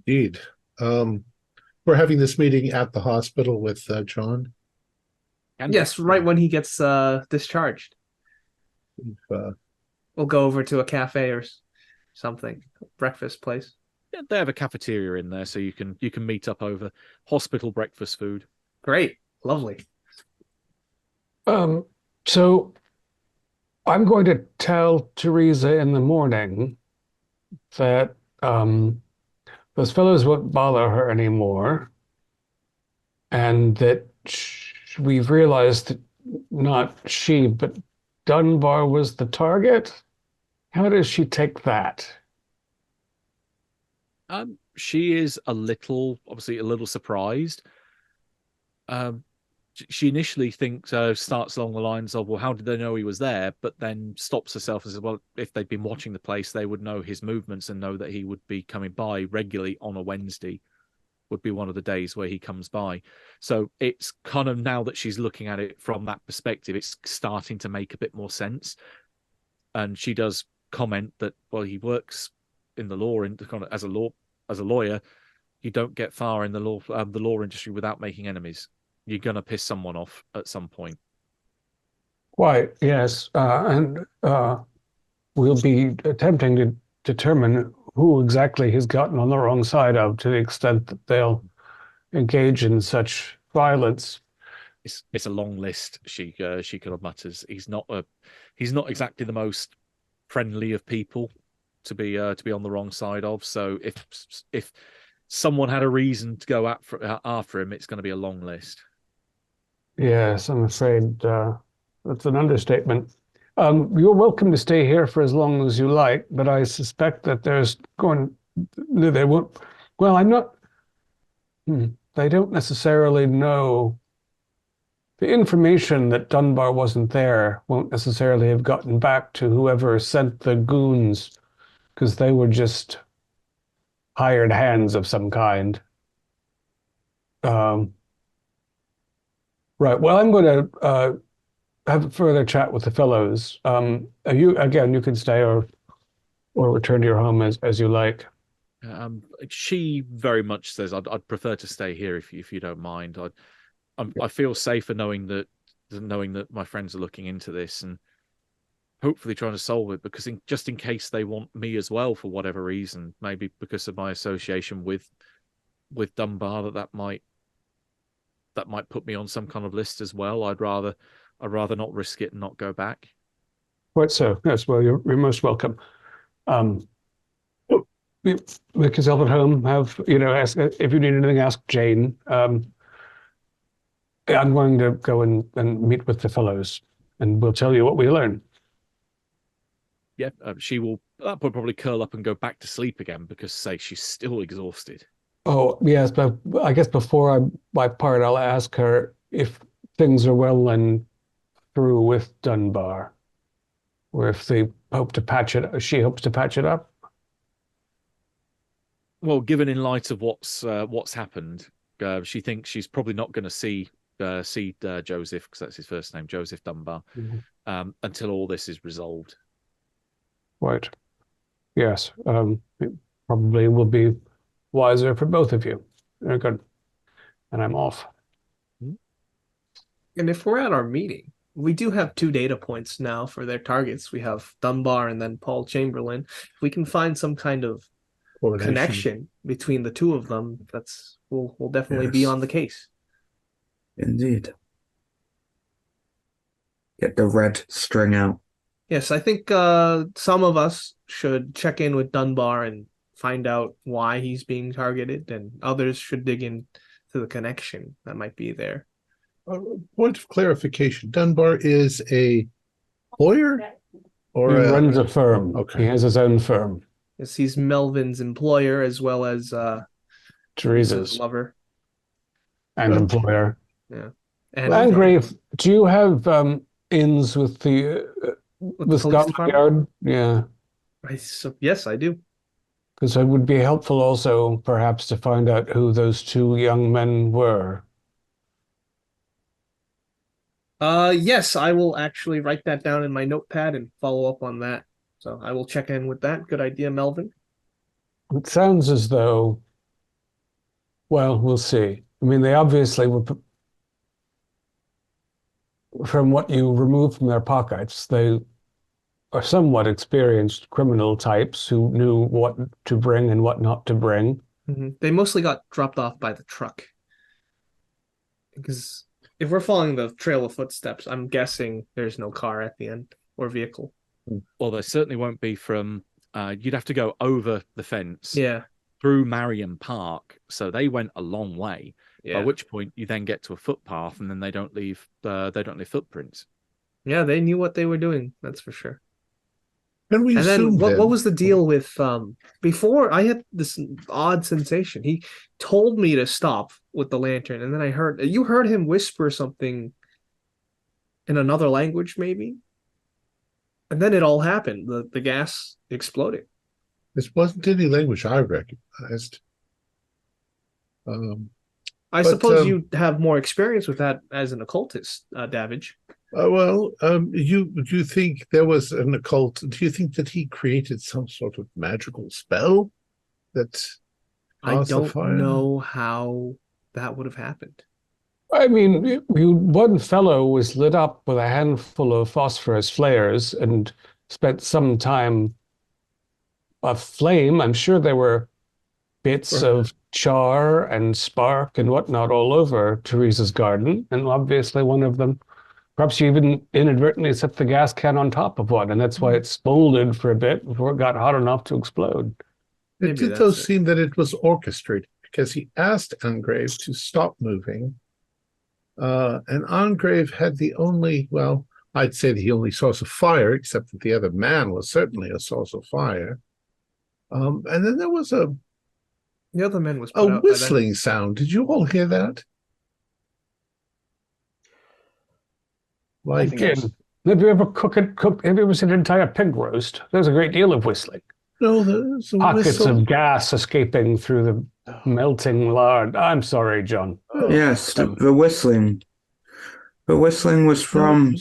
Indeed. We're having this meeting at the hospital with John. Yes, right when he gets discharged. We'll go over to a cafe or something, breakfast place. Yeah, they have a cafeteria in there, so you can meet up over hospital breakfast food. Great, lovely. So I'm going to tell Teresa in the morning that those fellows won't bother her anymore, and that we've realized that not she, but Dunbar was the target. How does she take that? She is obviously a little surprised. She initially starts along the lines of, well, how did they know he was there? But then stops herself and says, well, if they'd been watching the place, they would know his movements and know that he would be coming by regularly on a Wednesday, would be one of the days where he comes by. So it's kind of, now that she's looking at it from that perspective, it's starting to make a bit more sense. And she does comment that, well, he works in the law, as a lawyer, you don't get far in the law industry without making enemies. You're going to piss someone off at some point. Quite, yes. And we'll be attempting to determine who exactly he's gotten on the wrong side of, to the extent that they'll engage in such violence. It's a long list. She kind of mutters. He's not exactly the most friendly of people to be on the wrong side of. So if someone had a reason to go after him, it's going to be a long list. Yes, I'm afraid that's an understatement. You're welcome to stay here for as long as you like, but I suspect that they won't. Well, I'm not. They don't necessarily know. The information that Dunbar wasn't there won't necessarily have gotten back to whoever sent the goons, because they were just hired hands of some kind. Right. Well, I'm going to have a further chat with the fellows. You can stay or return to your home as you like. She very much says, I'd prefer to stay here if you don't mind. I feel safer knowing that my friends are looking into this and hopefully trying to solve it, because just in case they want me as well for whatever reason, maybe because of my association with Dunbar, that might put me on some kind of list as well. I'd rather not risk it and not go back. Quite so. Yes. Well, you're most welcome. Make yourself at home. Ask if you need anything. Ask Jane. I'm going to go and meet with the fellows, and we'll tell you what we learn. Yeah, she will. That will probably curl up and go back to sleep again, because she's still exhausted. Oh yes, but I guess before my part, I'll ask her if things are well and through with Dunbar, or if they hope to patch it. She hopes to patch it up. Well, given in light of what's happened, she thinks she's probably not going to see Joseph, because that's his first name, Joseph Dunbar, until all this is resolved. Right. Yes. It probably will be wiser for both of you. Very good. And I'm off. And if we're at our meeting, we do have 2 data points now for their targets. We have Dunbar and then Paul Chamberlain. If we can find some kind of connection between the 2 of them, we'll definitely be on the case. Indeed. Get the red string out. Yes, I think some of us should check in with Dunbar and find out why he's being targeted, and others should dig into the connection that might be there. Point of clarification: Dunbar is a lawyer, or He runs a firm. Okay. He has his own firm. Yes, he's Melvin's employer as well as Teresa's lover. and employer. Yeah. Landgrave, do you have ins with the Scotland Yard? Yeah. Yes, I do. Because it would be helpful also, perhaps, to find out who those two young men were. Yes, I will actually write that down in my notepad and follow up on that. So I will check in with that. Good idea, Melvin. It sounds as though, well, we'll see. I mean, they obviously were, from what you remove from their pockets, they are somewhat experienced criminal types who knew what to bring and what not to bring. Mm-hmm. They mostly got dropped off by the truck. Because if we're following the trail of footsteps, I'm guessing there's no car at the end or vehicle. Well, there certainly won't be from. You'd have to go over the fence. Yeah. Through Marion Park, so they went a long way. Yeah. By which point you then get to a footpath, and then they don't leave footprints. Yeah, they knew what they were doing. That's for sure. And we then what was the deal with before? I had this odd sensation. He told me to stop with the lantern, and then I heard him whisper something in another language, maybe. And then it all happened. The gas exploded. This wasn't any language I recognized. I suppose you have more experience with that as an occultist, Davidge. You think there was an occult? Do you think that he created some sort of magical spell that? I don't know how that would have happened. I mean, one fellow was lit up with a handful of phosphorus flares and spent some time aflame. I'm sure there were bits of char and spark and whatnot all over Teresa's garden, and obviously one of them, perhaps you even inadvertently set the gas can on top of one, and that's why it smoldered for a bit before it got hot enough to explode. It did though seem that it was orchestrated, because he asked Angrave to stop moving, and Angrave had the only, well, I'd say the only source of fire, except that the other man was certainly a source of fire. And then there was the other man was a whistling sound. Did you all hear that? Like, have you ever have you ever seen an entire pig roast? There's a great deal of whistling. No, there's a pockets of gas escaping through the melting lard. I'm sorry, John. Yes, the whistling. The whistling was from.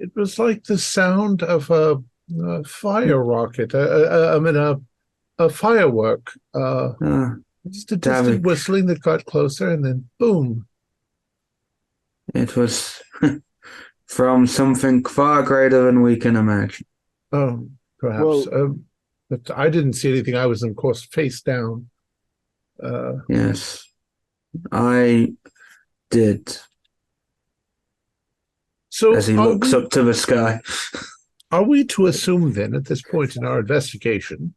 It was like the sound of a fire rocket. A firework. Just a distant whistling that got closer, and then boom. It was from something far greater than we can imagine. Oh, perhaps. But I didn't see anything. I was, of course, face down. Yes, I did. So as he looks up to the sky. Are we to assume then, at this point in our investigation,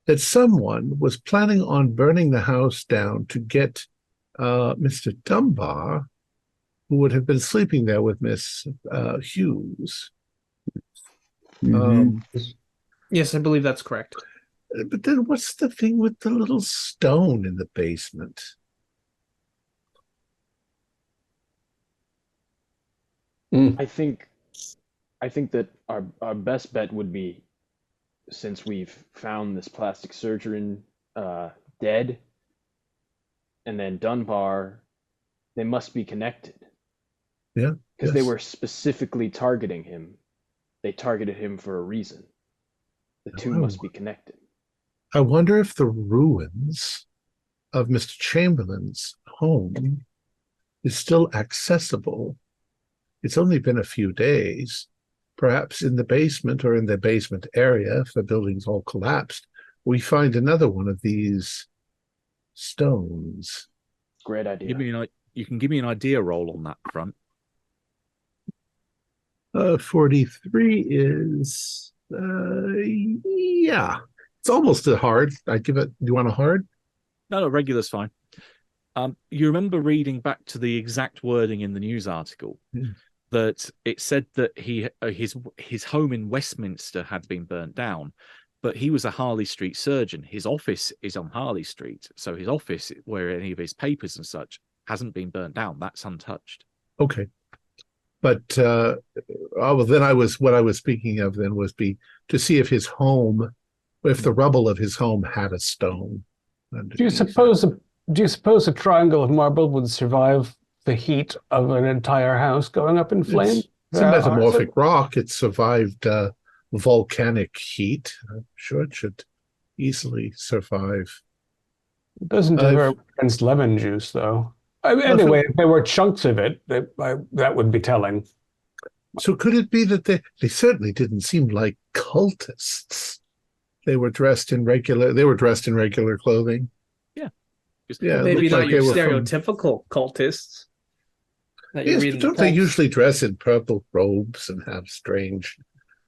that someone was planning on burning the house down to get Mr. Dunbar, who would have been sleeping there with Miss Hughes? Yes, I believe that's correct. But then what's the thing with the little stone in the basement? I think that our best bet would be, since we've found this plastic surgeon dead, and then Dunbar, they must be connected. Yeah. Because they were specifically targeting him. They targeted him for a reason. The two must be connected. I wonder if the ruins of Mr. Chamberlain's home is still accessible. It's only been a few days. Perhaps in the basement or in the basement area, if the building's all collapsed, we find another one of these stones. Great idea. You can give me an idea roll on that front. 43 is yeah. It's almost a hard. I'd give it. Do you want a hard? No, regular's fine. You remember reading back to the exact wording in the news article that it said that his home in Westminster had been burnt down, but he was a Harley Street surgeon. His office is on Harley Street, so his office, where any of his papers and such, hasn't been burnt down. That's untouched. Okay, but well, then what I was speaking of then was to see if his home, if the rubble of his home had a stone. Do you suppose a triangle of marble would survive the heat of an entire house going up in flames? It's a metamorphic rock. It survived volcanic heat. I'm sure it should easily survive. It doesn't do very well against lemon juice, though. Anyway, if there were chunks of it, that would be telling. So could it be that they certainly didn't seem like cultists? They were dressed in regular clothing. Yeah, maybe not like your stereotypical cultists. Yes, but don't they usually dress in purple robes and have strange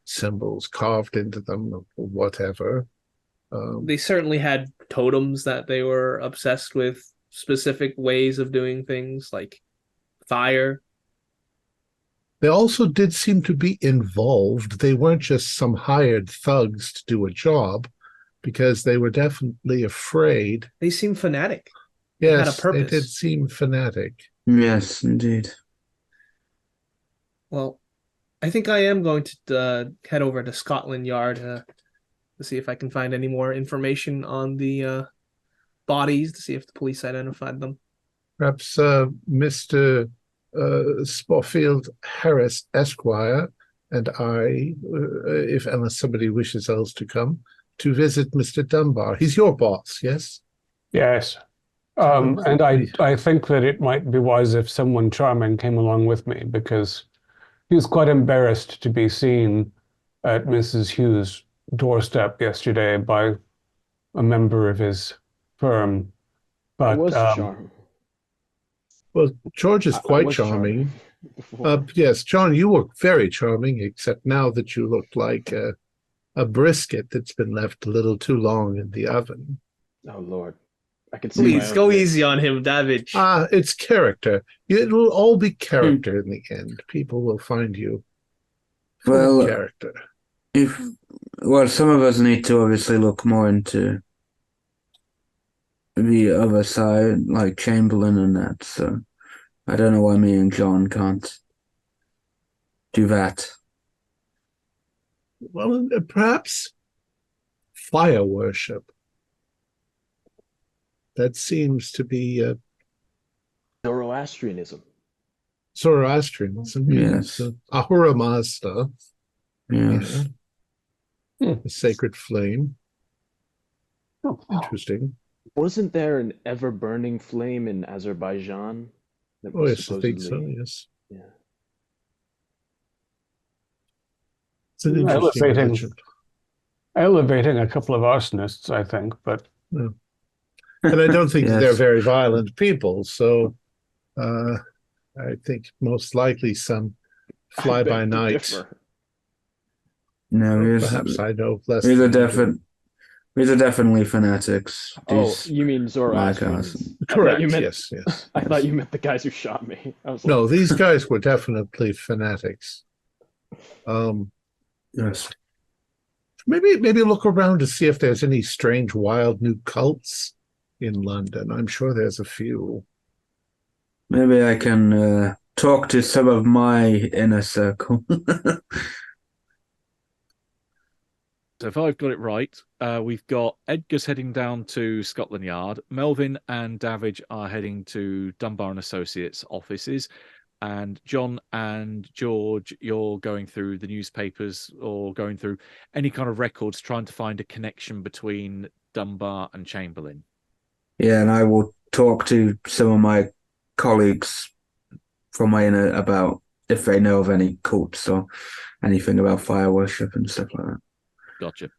symbols carved into them or whatever? They certainly had totems that they were obsessed with, specific ways of doing things like fire. They also did seem to be involved. They weren't just some hired thugs to do a job, because they were definitely afraid. They seemed fanatic. Yes, they had a purpose. They did seem fanatic. Yes, indeed. Well, I think I am going to head over to Scotland Yard to see if I can find any more information on the bodies, to see if the police identified them. Perhaps Mr. Spofield Harris, Esquire, and I, unless somebody wishes else to come, to visit Mr. Dunbar. He's your boss, yes? Yes. And I think that it might be wise if someone charming came along with me, because he was quite embarrassed to be seen at Mrs. Hughes' doorstep yesterday by a member of his firm. But I was charming. Well, George is quite charming. Yes, John, you were very charming, except now that you look like a brisket that's been left a little too long in the oven. Oh, Lord. I can see. Please, go easy on him, David. It's character. It will all be character in the end. People will find you character. Some of us need to obviously look more into the other side, like Chamberlain and that, so I don't know why me and John can't do that. Well, perhaps fire worship. That seems to be Zoroastrianism. Yes. Ahura Mazda. Yes. Yeah. The sacred flame. Oh, interesting. Wasn't there an ever-burning flame in Azerbaijan? Yes, I think so, yes. Yeah. It's an interesting legend. Elevating a couple of arsonists, I think, but... Yeah. And I don't think they're very violent people, so I think most likely some fly-by-night. No, perhaps I know less. These are definitely fanatics. You mean Zoroastrians? Correct. Yes. I thought you meant the guys who shot me. No, these guys were definitely fanatics. Yes. Maybe look around to see if there's any strange, wild new cults in London. I'm sure there's a few. Maybe I can talk to some of my inner circle. So if I've got it right, we've got Edgar's heading down to Scotland Yard. Melvin and Davidge are heading to Dunbar and Associates offices. And John and George, you're going through the newspapers or going through any kind of records, trying to find a connection between Dunbar and Chamberlain. Yeah, and I will talk to some of my colleagues from my inner about if they know of any cults or anything about fire worship and stuff like that. Gotcha.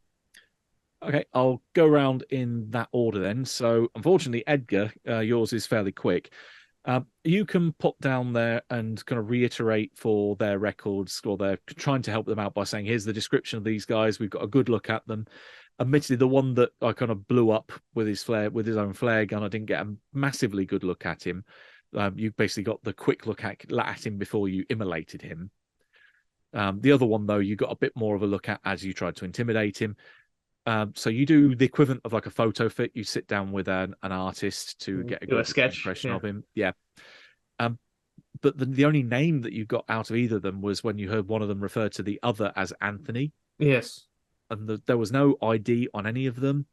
Okay, I'll go around in that order then. So, unfortunately, Edgar, yours is fairly quick. You can pop down there and kind of reiterate for their records, or they're trying to help them out by saying, here's the description of these guys. We've got a good look at them. Admittedly, the one that I kind of blew up with his own flare gun, I didn't get a massively good look at him. You basically got the quick look at him before you immolated him. The other one, though, you got a bit more of a look at as you tried to intimidate him. So you do the equivalent of like a photo fit. You sit down with an artist to get a good impression of him. Yeah. But the only name that you got out of either of them was when you heard one of them refer to the other as Anthony. Yes. And there was no ID on any of them.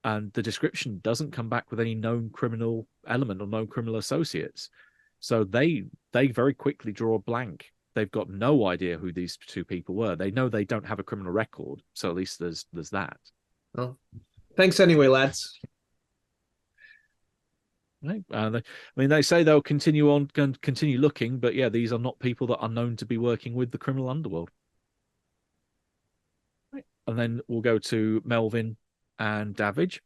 And the description doesn't come back with any known criminal element or known criminal associates. So they very quickly draw a blank. They've got no idea who these two people were. They know they don't have a criminal record, so at least there's that. Oh, thanks anyway, lads. Right. They say they'll continue looking, but yeah, these are not people that are known to be working with the criminal underworld. Right. And then we'll go to Melvin and Davidge.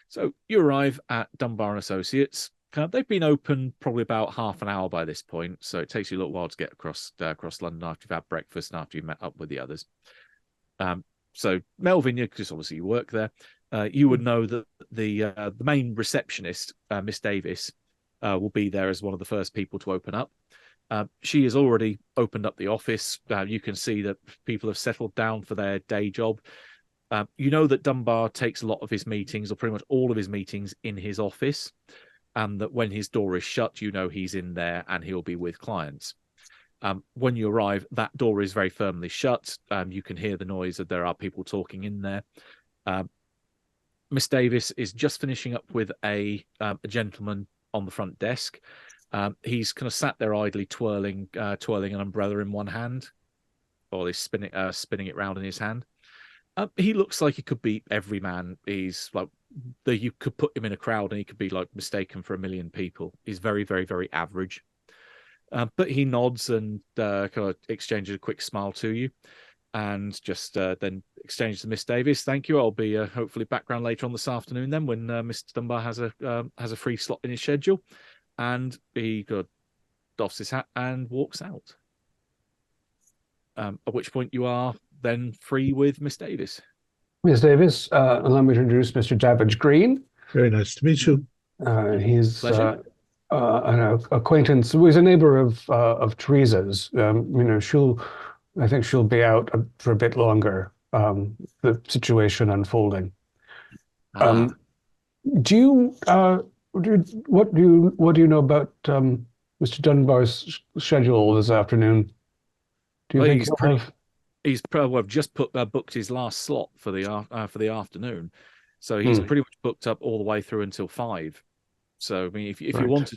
So you arrive at Dunbar and Associates. They've been open probably about half an hour by this point, so it takes you a little while to get across London after you've had breakfast and after you've met up with the others. So Melvin, because obviously you work there, you would know that the main receptionist, Miss Davis, will be there as one of the first people to open up. She has already opened up the office. You can see that people have settled down for their day job. You know that Dunbar takes a lot of his meetings, or pretty much all of his meetings, in his office. And that when his door is shut, you know he's in there and he'll be with clients. When you arrive, that door is very firmly shut. You can hear the noise that there are people talking in there. Miss Davis is just finishing up with a gentleman on the front desk. He's kind of sat there idly twirling an umbrella in one hand, or he's spinning it round in his hand. He looks like he could be every man. He's like you could put him in a crowd and he could be like mistaken for a million people. He's very, very, very average. But he nods and kind of exchanges a quick smile to you, and just then exchanges to Miss Davis. Thank you. I'll be hopefully back round later on this afternoon then, when Mr. Dunbar has a free slot in his schedule. And he doffs his hat and walks out. At which point you are then free with Miss Davis. Miss Davis, allow me to introduce Mr. Davidge Green. Very nice to meet you. He's an acquaintance. He's a neighbor of Teresa's. I think she'll be out for a bit longer. The situation unfolding. What do you know about Mr. Dunbar's schedule this afternoon? Do you think he's probably just booked his last slot for the afternoon, so he's pretty much booked up all the way through until 5. So I mean, if you wanted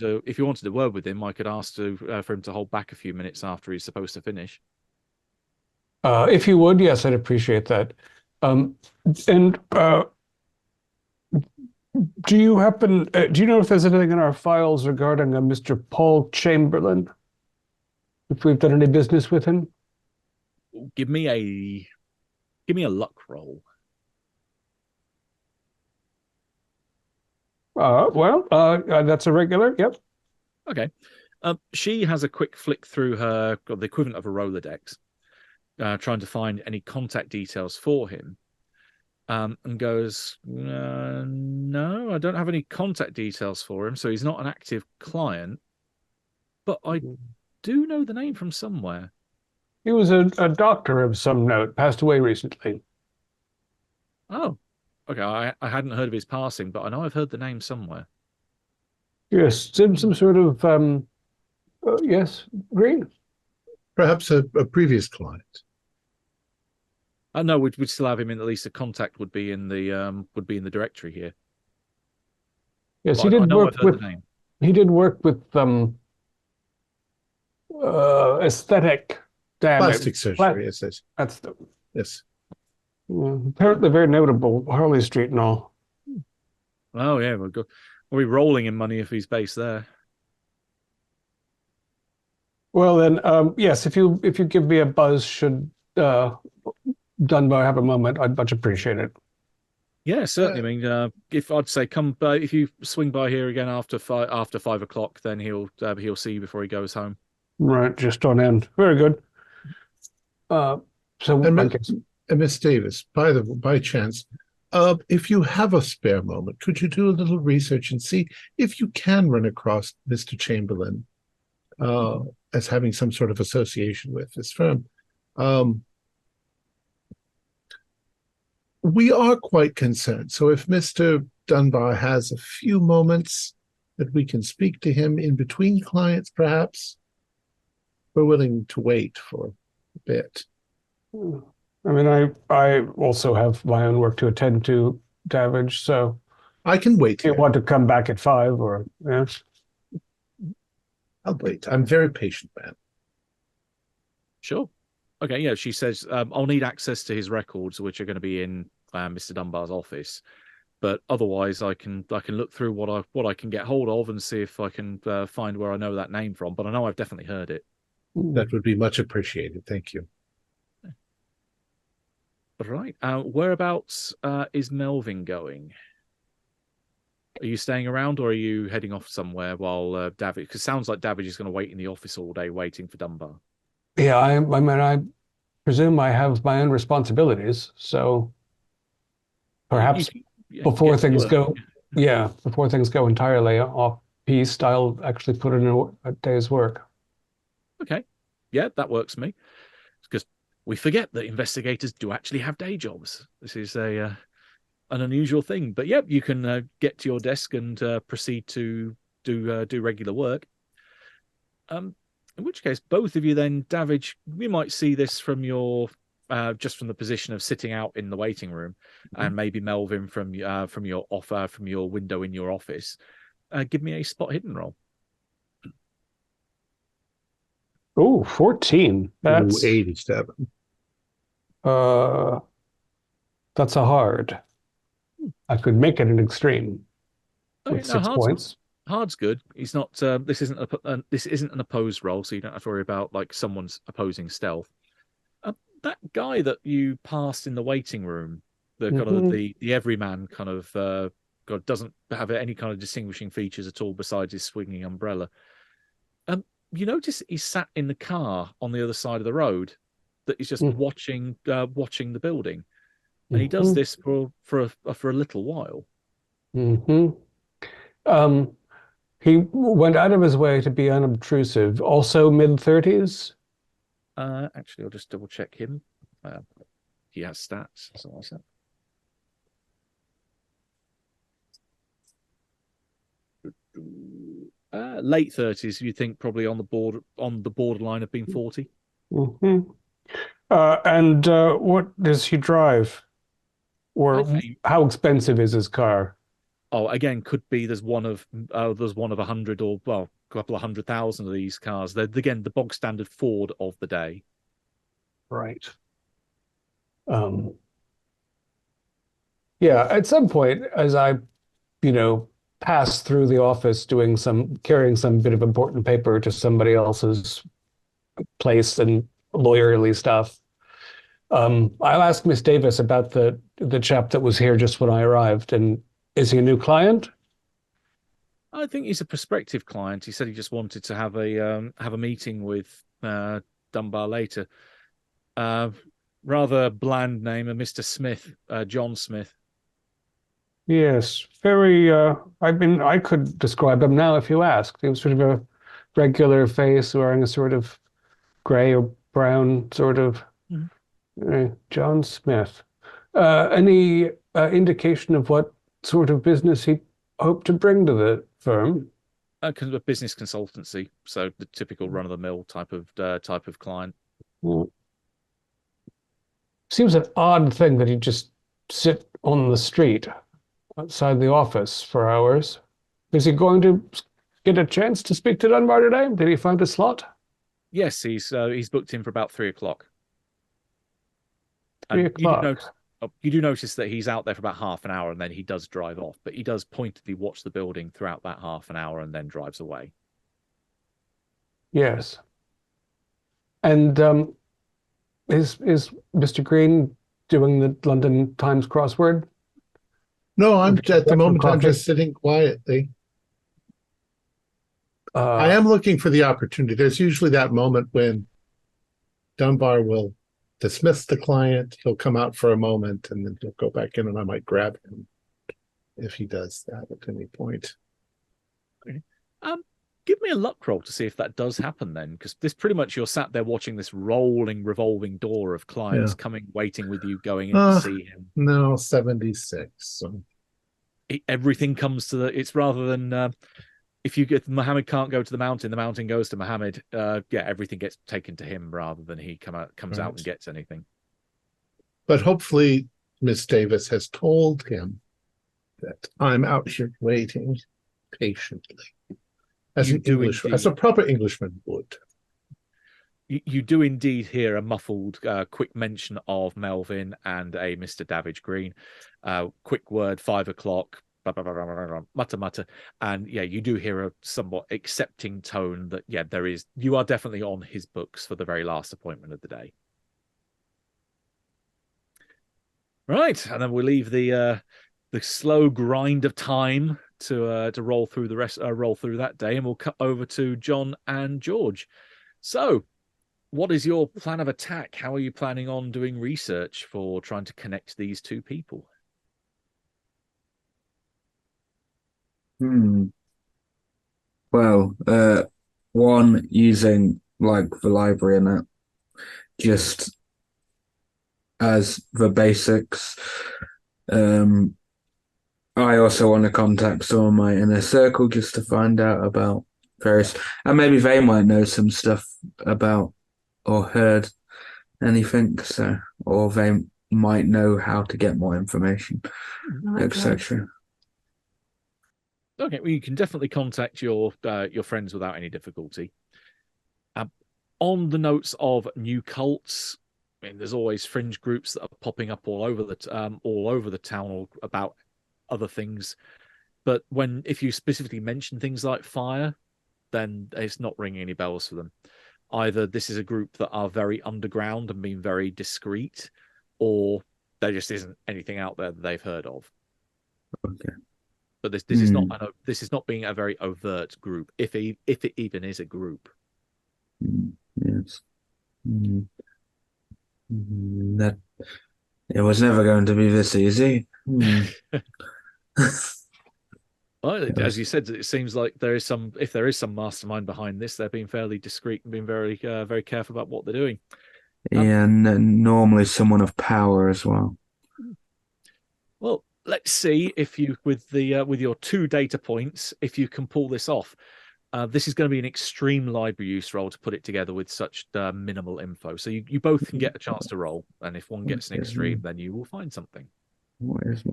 to word with him, I could ask for him to hold back a few minutes after he's supposed to finish. If you would, yes, I'd appreciate that. Do you know if there's anything in our files regarding a Mr. Paul Chamberlain? If we've done any business with him? Give me a luck roll. That's a regular. Yep. Okay. She has a quick flick through the equivalent of a Rolodex, trying to find any contact details for him, and goes, no, I don't have any contact details for him, so he's not an active client, but I do know the name from somewhere. He was a doctor of some note, passed away recently. Oh, okay. I hadn't heard of his passing, but I know I've heard the name somewhere. Yes, some sort of, yes, Green. Perhaps a previous client. No, we'd still have him in. At least a contact would be in the directory here. Yes, but he did work with. The name. He did work with aesthetic damage. Plastic surgery, yes. That's the. Yes. Apparently very notable, Harley Street and all. Oh yeah, we'll be rolling in money if he's based there. Well then, yes, if you give me a buzz, should Dunbar have a moment, I'd much appreciate it. Yeah, certainly. I mean, if I'd say come by, if you swing by here again after 5 o'clock, then he'll see you before he goes home. Right, just on end. Very good. So And I Miss, guess and Miss Davis, by chance, if you have a spare moment, could you do a little research and see if you can run across Mr. Chamberlain as having some sort of association with this firm? We are quite concerned. So if Mr. Dunbar has a few moments that we can speak to him in between clients, perhaps, we're willing to wait for a bit. I mean, I also have my own work to attend to, Davidge, so I can wait if you here. want to come back at 5 or yeah. I'll wait. I'm a very patient man. Sure. Okay. Yeah. She says, I'll need access to his records, which are going to be in Mr. Dunbar's office. But otherwise, I can look through what I can get hold of and see if I can find where I know that name from. But I know I've definitely heard it. That would be much appreciated. Thank you. Right. Whereabouts is Melvin going? Are you staying around or are you heading off somewhere while David? Because it sounds like David is going to wait in the office all day waiting for Dunbar. Yeah, I mean, I presume I have my own responsibilities, so perhaps before things go, before things go entirely off piste, I'll actually put in a day's work. Okay. Yeah, that works for me. Because we forget that investigators do actually have day jobs. This is an unusual thing. But yeah, you can get to your desk and proceed to do regular work. In which case, both of you then, Davidge, you might see this from your just from the position of sitting out in the waiting room, and maybe Melvin from your window in your office. Give me a spot hidden roll. Oh, 14. That's 87. That's a hard. I could make it an extreme with 6 points. Hard's good. He's not. This isn't an opposed roll, so you don't have to worry about like someone's opposing stealth. That guy that you passed in the waiting room, the kind of the everyman kind of doesn't have any kind of distinguishing features at all besides his swinging umbrella. You notice he's sat in the car on the other side of the road, that he's just watching the building, and he does this for a little while. He went out of his way to be unobtrusive. Also mid-30s. Actually, I'll just double check him. He has stats. So I said. Late 30s. You think probably on the borderline of being 40. And what does he drive? Or how expensive is his car? Oh, again, could be there's one of 100 or a couple of 100,000 of these cars. They're again the bog standard Ford of the day. Right. Yeah, at some point, as I, pass through the office carrying some bit of important paper to somebody else's place and lawyerly stuff, I'll ask Miss Davis about the chap that was here just when I arrived. And is he a new client? I think he's a prospective client. He said he just wanted to have a meeting with Dunbar later. Rather bland name, a Mr. Smith, John Smith. Yes, very. I could describe him now if you asked. He was sort of a regular face, wearing a sort of gray or brown sort of. John Smith. Any indication of what sort of business he hoped to bring to the firm? A business consultancy, so the typical run-of-the-mill type of client. Seems an odd thing that he'd just sit on the street outside the office for hours. Is he going to get a chance to speak to Dunbar today? Did he find a slot? Yes, he's booked in for about 3 o'clock. 3 o'clock. You do notice that he's out there for about half an hour and then he does drive off, but he does pointedly watch the building throughout that half an hour and then drives away. Yes. And is Mr. Green doing the London Times crossword? No, I'm Would you at the like some moment. I'm coffee? just sitting quietly. I Uh, am looking for the opportunity. There's usually that moment when Dunbar will dismiss the client. He'll come out for a moment, and then he'll go back in, and I might grab him if he does that at any point. Give me a luck roll to see if that does happen then, because this pretty much you're sat there watching this rolling, revolving door of clients coming, waiting with you, going in to see him. No, 76. So Everything comes to it's rather than if you get Muhammad can't go to the mountain goes to Muhammad. Everything gets taken to him rather than he comes out and gets anything. But hopefully Miss Davis has told him that I'm out here waiting patiently. As a proper Englishman would. You do indeed hear a muffled, quick mention of Melvin and a Mr. Davidge Green. Quick word, 5 o'clock, blah, blah, blah, blah, blah, blah, mutter, mutter. And you do hear a somewhat accepting tone that, you are definitely on his books for the very last appointment of the day. Right. And then we'll leave the slow grind of time to roll through roll through that day, and we'll cut over to John and George. So, what is your plan of attack? How are you planning on doing research for trying to connect these two people? Well, one, using like the library and that, just as the basics. I also want to contact some of my inner circle just to find out about various, and maybe they might know some stuff about or heard anything, or they might know how to get more information, etc. Okay, well, you can definitely contact your friends without any difficulty. On the notes of new cults, I mean, there's always fringe groups that are popping up all over the town or about other things, but if you specifically mention things like fire, then it's not ringing any bells for them. Either this is a group that are very underground and being very discreet, or there just isn't anything out there that they've heard of. Okay, but this is not being a very overt group, if it even is a group. Yes. That it was never going to be this easy. Well, as you said, it seems like if there is some mastermind behind this, they're being fairly discreet and being very very careful about what they're doing. And normally someone of power as well. Well, let's see if you with your 2 data points, if you can pull this off. This is going to be an extreme library use roll to put it together with such minimal info. So you both can get a chance to roll, and if one gets an extreme, then you will find something. What is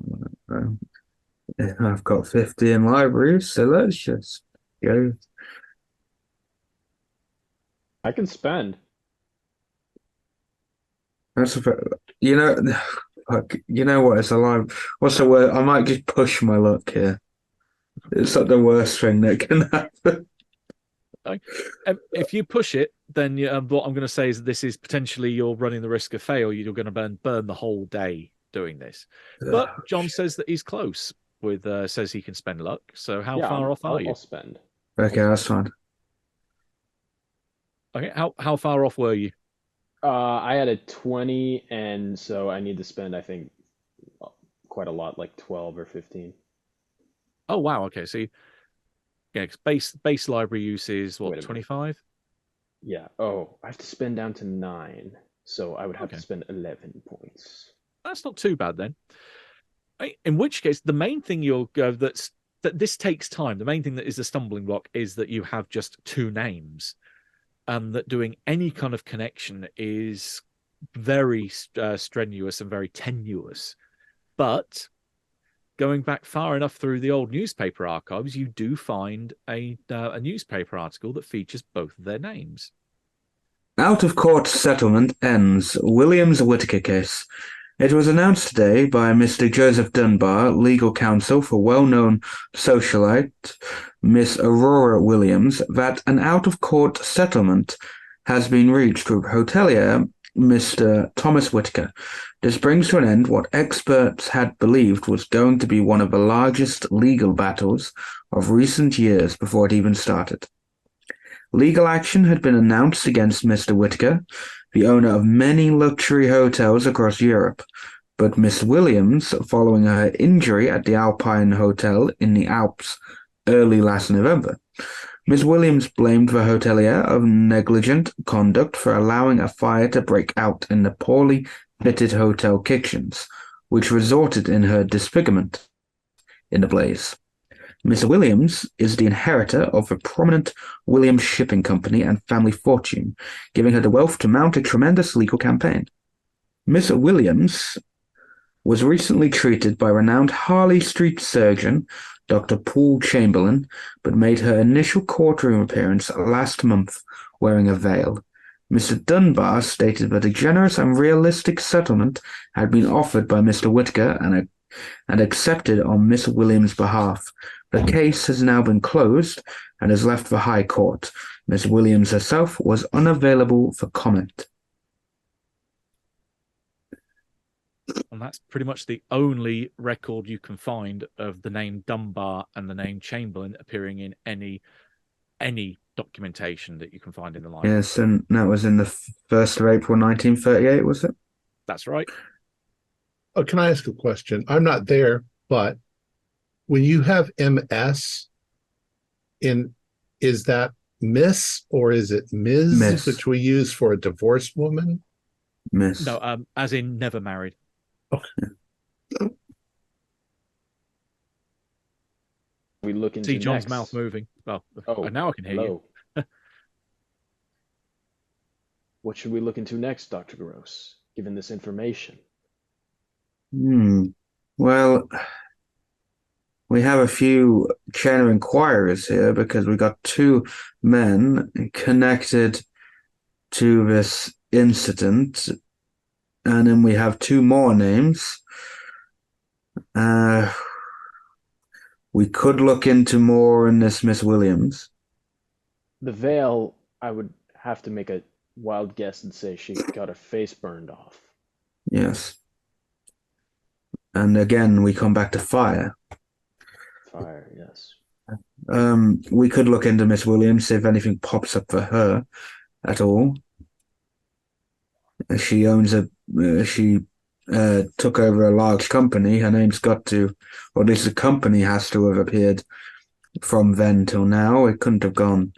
my I've got 50 in libraries, so let's just go. I can spend. That's you know what? It's a live. What's the word? I might just push my luck here. It's like the worst thing that can happen. If you push it, then what I'm going to say is this is potentially you're running the risk of fail. You're going to burn the whole day doing this. But John says that he's close. Says he can spend luck. So how far off are you? I'll spend. Okay, that's fine. Okay, how far off were you? I had a 20, and so I need to spend, I think, quite a lot, like 12 or 15. Oh wow, okay. So base library use is what, 25? Yeah. Oh, I have to spend down to 9, so I would have to spend 11 points. That's not too bad then. In which case, the main thing that this takes time. The main thing that is the stumbling block is that you have just 2 names, and that doing any kind of connection is very strenuous and very tenuous. But going back far enough through the old newspaper archives, you do find a newspaper article that features both of their names. Out of court settlement ends. Williams Whittaker case. It was announced today by Mr. Joseph Dunbar, legal counsel for well-known socialite Miss Aurora Williams, that an out-of-court settlement has been reached with hotelier Mr. Thomas Whitaker. This brings to an end what experts had believed was going to be one of the largest legal battles of recent years before it even started. Legal action had been announced against Mr. Whitaker, the owner of many luxury hotels across Europe, but Miss Williams, following her injury at the Alpine Hotel in the Alps early last November, Miss Williams blamed the hotelier of negligent conduct for allowing a fire to break out in the poorly fitted hotel kitchens, which resulted in her disfigurement in the blaze. Miss Williams is the inheritor of a prominent Williams shipping company and family fortune, giving her the wealth to mount a tremendous legal campaign. Miss Williams was recently treated by renowned Harley Street surgeon Dr. Paul Chamberlain, but made her initial courtroom appearance last month wearing a veil. Mr. Dunbar stated that a generous and realistic settlement had been offered by Mr. Whitaker and accepted on Miss Williams' behalf. The case has now been closed and has left the High Court. Miss Williams herself was unavailable for comment. And that's pretty much the only record you can find of the name Dunbar and the name Chamberlain appearing in any documentation that you can find in the library. Yes, and that was in the 1st of April 1938, was it? That's right. Oh, can I ask a question? I'm not there, but when you have MS is that Miss or is it Ms, Miss. which we use for a divorced woman? Miss. No, as in never married. Okay. We look into See John's next. mouth moving. Well, Oh, now I can hear you. hello. What should we look into next, Dr. Gross, given this information? Well, we have a few chain of inquiries here because we got 2 men connected to this incident, and then we have 2 more names. We could look into more in this Miss Williams. The veil, I would have to make a wild guess and say she got her face burned off. Yes. And again, we come back to fire. Fire, yes. We could look into Miss Williams, see if anything pops up for her at all. She owns she took over a large company. Her name's got to, or at least the company has to have appeared from then till now. It couldn't have gone,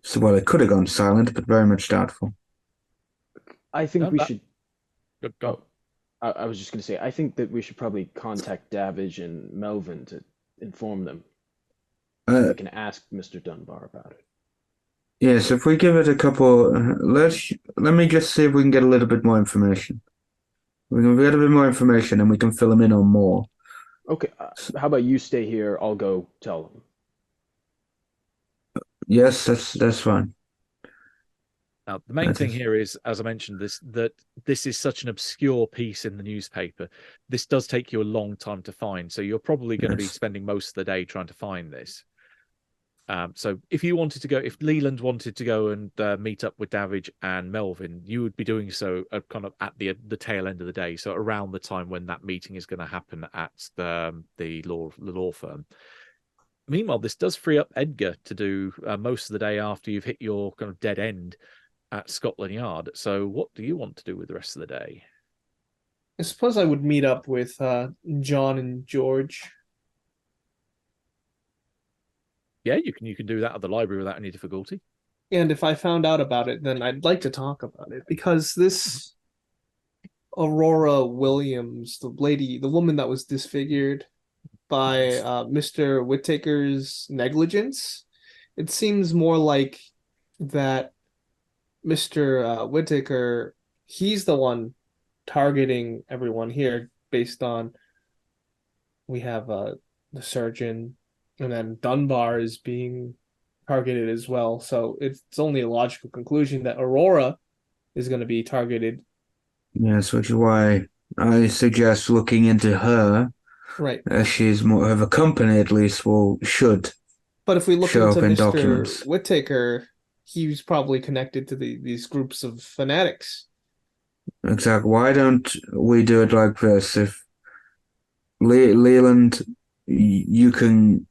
so well, it could have gone silent, but very much doubtful. I think we should. Go. I was just going to say, I think that we should probably contact Davidge and Melvin to inform them. We can ask Mr. Dunbar about it. Yes, if we give it a couple, let me just see if we can get a little bit more information. We can get a bit more information and we can fill them in on more. Okay, how about you stay here? I'll go tell them. Yes, that's fine. Now, the main thing here is, as I mentioned, that this is such an obscure piece in the newspaper. This does take you a long time to find, so you're probably going to be spending most of the day trying to find this. So if you wanted to go, if Leland wanted to go and meet up with Davidge and Melvin, you would be doing so kind of at the tail end of the day, so around the time when that meeting is going to happen at the law firm. Meanwhile, this does free up Edgar to do most of the day after you've hit your kind of dead end at Scotland Yard. So what do you want to do with the rest of the day? I suppose I would meet up with John and George. Yeah, you can do that at the library without any difficulty. And if I found out about it, then I'd like to talk about it, because this Aurora Williams, the woman that was disfigured by Mr. Whittaker's negligence, it seems more like that Mr. Whittaker, he's the one targeting everyone here based on, we have the surgeon, and then Dunbar is being targeted as well. So it's only a logical conclusion that Aurora is going to be targeted. Yes, which is why I suggest looking into her. Right. She's more of a company, at least, should. But if we look show into up in Mr. documents. Whittaker, he's probably connected to these groups of fanatics. Exactly. Why don't we do it like this? If Leland, you can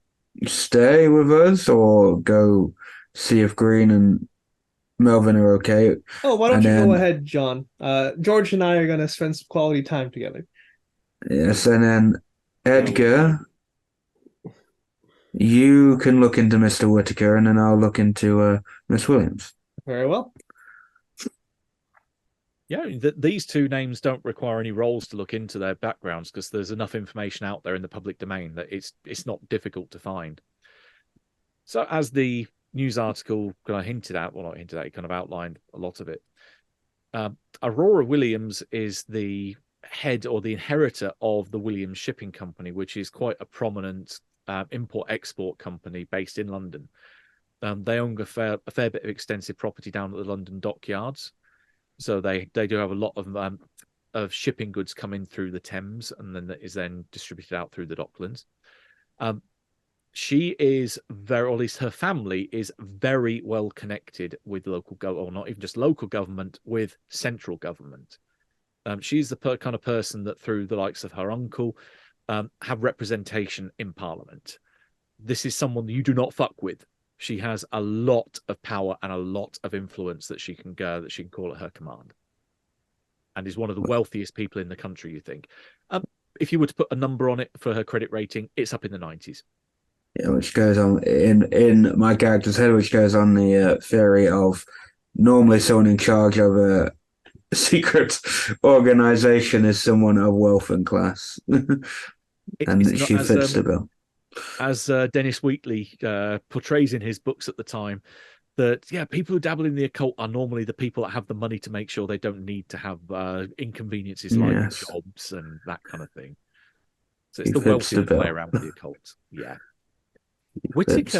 stay with us or go see if Green and Melvin are okay. Oh, why don't And you go then, ahead, John? George and I are gonna spend some quality time together. yes, and then No. Edgar, you can look into Mr. Whitaker and then I'll look into Miss Williams. Very well. Yeah, these two names don't require any roles to look into their backgrounds because there's enough information out there in the public domain that it's not difficult to find. So as the news article kind of hinted at, well, not hinted at, it kind of outlined a lot of it. Aurora Williams is the head or the inheritor of the Williams Shipping Company, which is quite a prominent import-export company based in London. They own a fair bit of extensive property down at the London dockyards. So they do have a lot of shipping goods coming through the Thames, and then that is then distributed out through the Docklands. She is very, or at least her family is very well connected with local government, or not even just local government, with central government. She's the kind of person that, through the likes of her uncle, have representation in Parliament. This is someone you do not fuck with. She has a lot of power and a lot of influence that she can call at her command, and is one of the wealthiest people in the country. You think, if you were to put a number on it for her credit rating, it's up in the 90s. Yeah, which goes on in my character's head, which goes on the theory of normally someone in charge of a secret organization is someone of wealth and class, and she fits the bill. As Dennis Wheatley portrays in his books at the time, that people who dabble in the occult are normally the people that have the money to make sure they don't need to have inconveniences like jobs and that kind of thing. So it's the wealthy that play around with the occult. Yeah. Whitaker's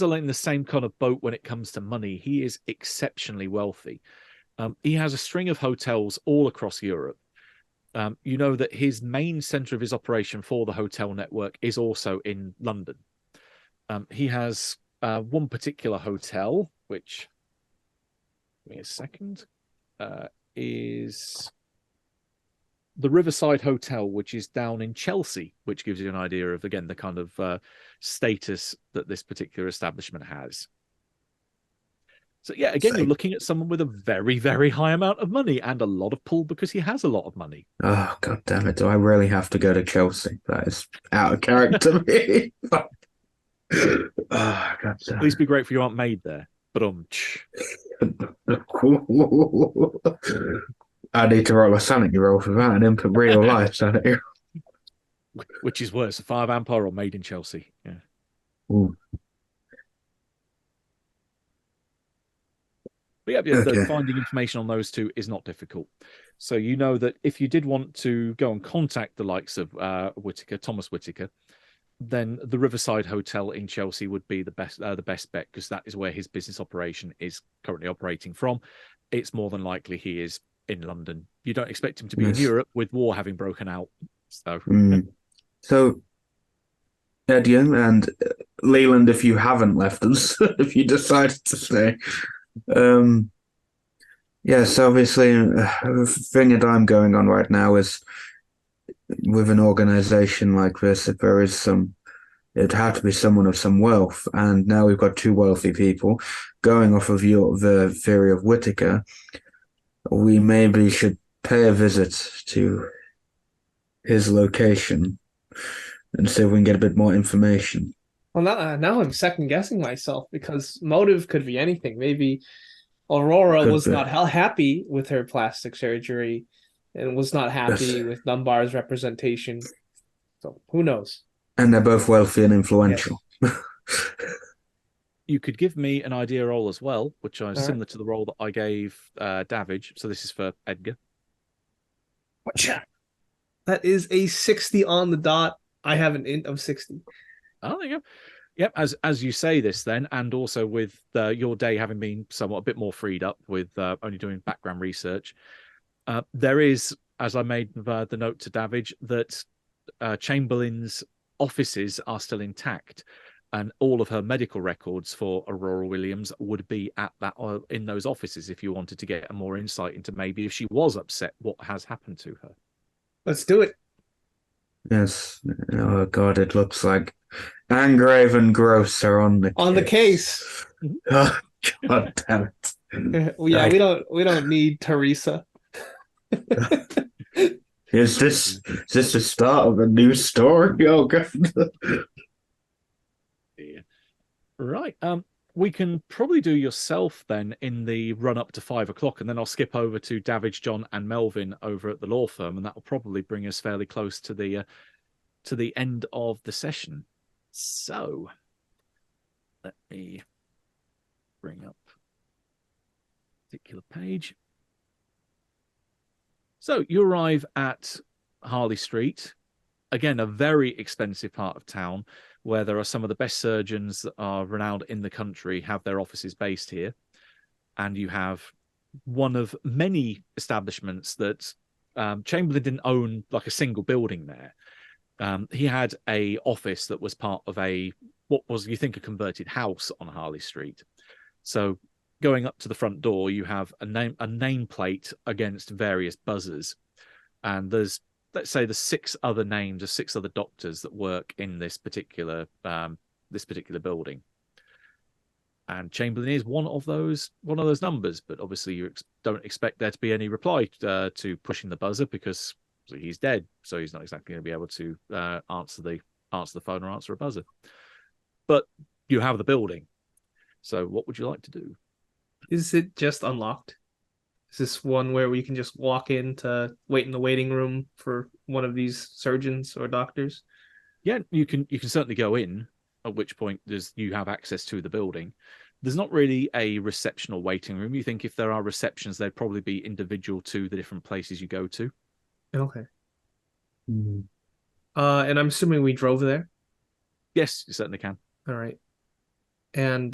in the same kind of boat when it comes to money. He is exceptionally wealthy. He has a string of hotels all across Europe. You know that his main center of his operation for the hotel network is also in London. He has one particular hotel, which, give me a second, is the Riverside Hotel, which is down in Chelsea, which gives you an idea of, again, the kind of status that this particular establishment has. So, again, you're looking at someone with a very, very high amount of money and a lot of pull because he has a lot of money. Oh, God damn it. Do I really have to go to Chelsea? That is out of character me. Oh, God damn it. At least be grateful you aren't made there. But I need to roll a sanity roll for that and input real life sanity. Which is worse, a fire vampire or made in Chelsea? Yeah. Ooh. But finding information on those two is not difficult. So you know that if you did want to go and contact the likes of Thomas Whitaker, then the Riverside Hotel in Chelsea would be the best bet, because that is where his business operation is currently operating from. It's more than likely he is in London. You don't expect him to be in Europe with war having broken out. So Edian and Leland, if you haven't left us, if you decided to stay. Yes, obviously, the thing that I'm going on right now is with an organization like this, if there is it'd have to be someone of some wealth. And now we've got two wealthy people. Going off of the theory of Whitaker, we maybe should pay a visit to his location and see if we can get a bit more information. Well, now I'm second guessing myself, because motive could be anything. Maybe Aurora was not happy with her plastic surgery and was not happy with Dunbar's representation. So who knows? And they're both wealthy and influential. Yes. You could give me an idea roll as well, which is similar to the role that I gave Davidge. So this is for Edgar. That is a 60 on the dot. I have an int of 60. Oh, there you go. Yep, as you say this then, and also with your day having been somewhat a bit more freed up with only doing background research, there is, as I made the note to Davidge, that Chamberlain's offices are still intact. And all of her medical records for Aurora Williams would be at that in those offices if you wanted to get more insight into maybe if she was upset, what has happened to her. Let's do it. Yes. Oh God, it looks like Angrave and Gross are on the case. Oh, God damn it. Yeah, we don't need Teresa. Is this the start of a new story? Oh God. Yeah. Right. We can probably do yourself then in the run up to 5 o'clock, and then I'll skip over to Davidge, John, and Melvin over at the law firm, and that will probably bring us fairly close to the end of the session. So let me bring up a particular page. So you arrive at Harley Street, again, a very expensive part of town where there are some of the best surgeons that are renowned in the country have their offices based here. And you have one of many establishments that Chamberlain didn't own like a single building there. He had a office that was part of what was, you think, a converted house on Harley Street. So going up to the front door, you have a nameplate against various buzzers. And there's, let's say, the 6 other names of 6 other doctors that work in this particular building. And Chamberlain is one of those numbers, but obviously you don't expect there to be any reply to pushing the buzzer because he's dead, so he's not exactly going to be able to answer the phone or answer a buzzer. But you have the building, so what would you like to do? Is it just unlocked? Is this one where we can just walk in to wait in the waiting room for one of these surgeons or doctors? Yeah, you can certainly go in, at which point you have access to the building. There's not really a reception or waiting room. You think if there are receptions, they'd probably be individual to the different places you go to. Okay. And I'm assuming we drove there? Yes, you certainly can. All right. And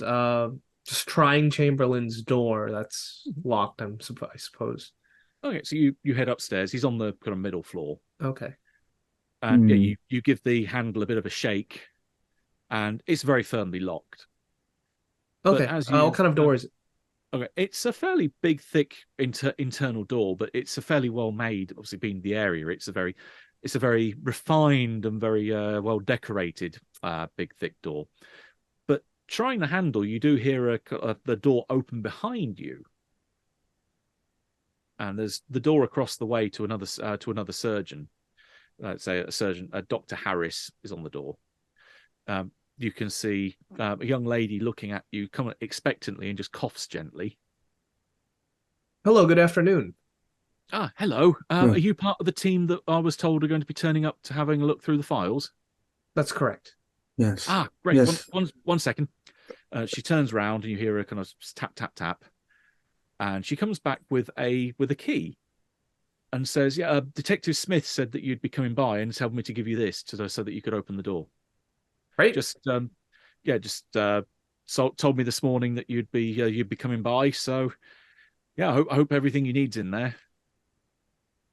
just trying Chamberlain's door, that's locked, I suppose. Okay, so you head upstairs. He's on the kind of middle floor. Okay. And yeah, you give the handle a bit of a shake, and it's very firmly locked. Okay. What kind of door is it? Okay, it's a fairly big, thick internal door, but it's a fairly well made. Obviously, being the area, it's a very refined and very well decorated big, thick door. But trying the handle, you do hear the door open behind you, and there's the door across the way to another surgeon. Let's say a surgeon, Dr. Harris, is on the door. You can see a young lady looking at you, come expectantly, and just coughs gently. Hello, good afternoon. Hello. Are you part of the team that I was told are going to be turning up to having a look through the files? That's correct. Yes. Great. Yes. One second. She turns around and you hear her kind of tap, tap, tap. And she comes back with a key and says, yeah, Detective Smith said that you'd be coming by and told me to give you this so that you could open the door. Right. Told me this morning that you'd be coming by. So yeah, I hope everything you need's in there.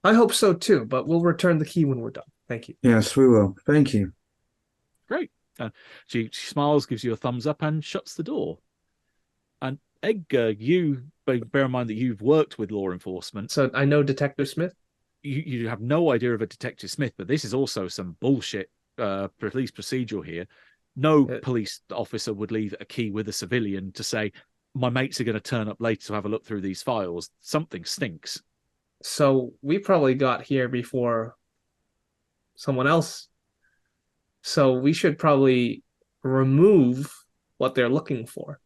I hope so too, but we'll return the key when we're done. Thank you. Yes, we will. Thank you. Great. She smiles, gives you a thumbs up, and shuts the door. And Edgar, you bear in mind that you've worked with law enforcement. So I know Detective Smith? You have no idea of a Detective Smith, but this is also some bullshit police procedural here. No police officer would leave a key with a civilian to say, my mates are going to turn up later to have a look through these files. Something stinks. So we probably got here before someone else. So we should probably remove what they're looking for.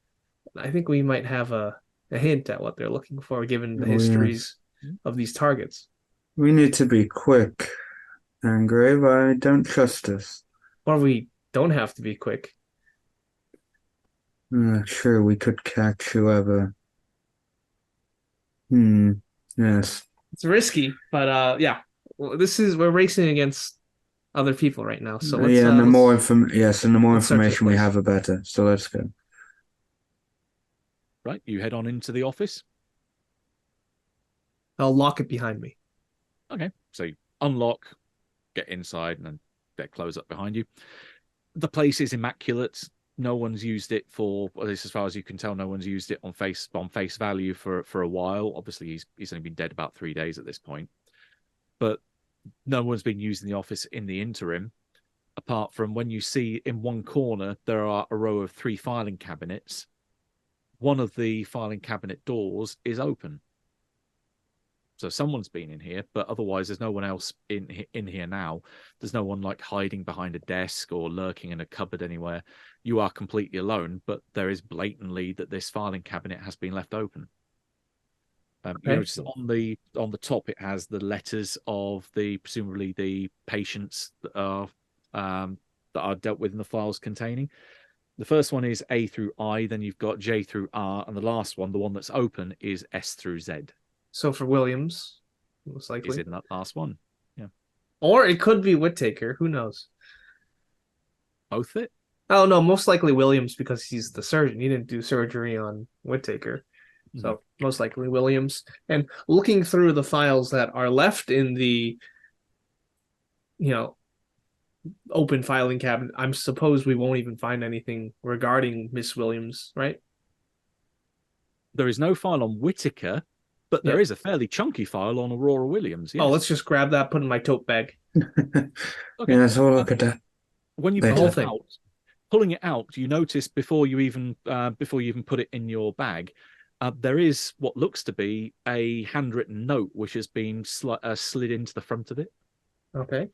I think we might have a hint at what they're looking for, given the histories of these targets. We need to be quick, Angrave. I don't trust us. Or we don't have to be quick. Sure, we could catch whoever. Yes. It's risky, but yeah. Well, we're racing against other people right now. So let's, and the more information we have, the better. So let's go. Right, you head on into the office. I'll lock it behind me. Okay, so you unlock, get inside, and then they close up behind you. The place is immaculate. no one's used it for, at least as far as you can tell, no one's used it on face value for a while. Obviously, he's only been dead about 3 days at this point, but no one's been using the office in the interim. Apart from when you see in one corner there are a row of 3 filing cabinets. One of the filing cabinet doors is open. So someone's been in here, but otherwise there's no one else in here now. There's no one like hiding behind a desk or lurking in a cupboard anywhere. You are completely alone, but there is blatantly that this filing cabinet has been left open. You notice on the top it has the letters of presumably the patients that are dealt with in the files containing. The first one is A through I, then you've got J through R, and the last one, the one that's open, is S through Z. So for Williams, most likely. Is in that last one. Yeah. Or it could be Whittaker. Who knows? Both it? Oh, no, most likely Williams because he's the surgeon. He didn't do surgery on Whittaker. So most likely Williams. And looking through the files that are left in the, open filing cabinet, I suppose we won't even find anything regarding Miss Williams, right? There is no file on Whittaker, but there is a fairly chunky file on Aurora Williams. Yes. Oh, let's just grab that, put in my tote bag. Okay. Yeah, let's all look at that. When you pulling it out, you notice before you even put it in your bag, there is what looks to be a handwritten note which has been slid into the front of it. Okay.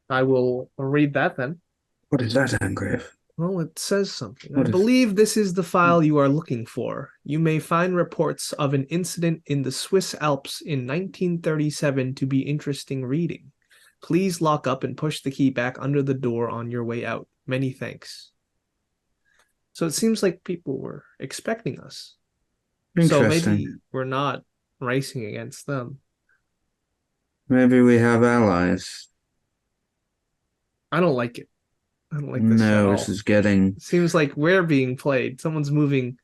I will read that then. What is that engrave? Well, it says something. I believe this is the file you are looking for. You may find reports of an incident in the Swiss Alps in 1937 to be interesting reading. Please lock up and push the key back under the door on your way out. Many thanks. So it seems like people were expecting us. So maybe we're not racing against them. Maybe we have allies. I don't like it. I don't like this at all. This is getting... It seems like we're being played. Someone's moving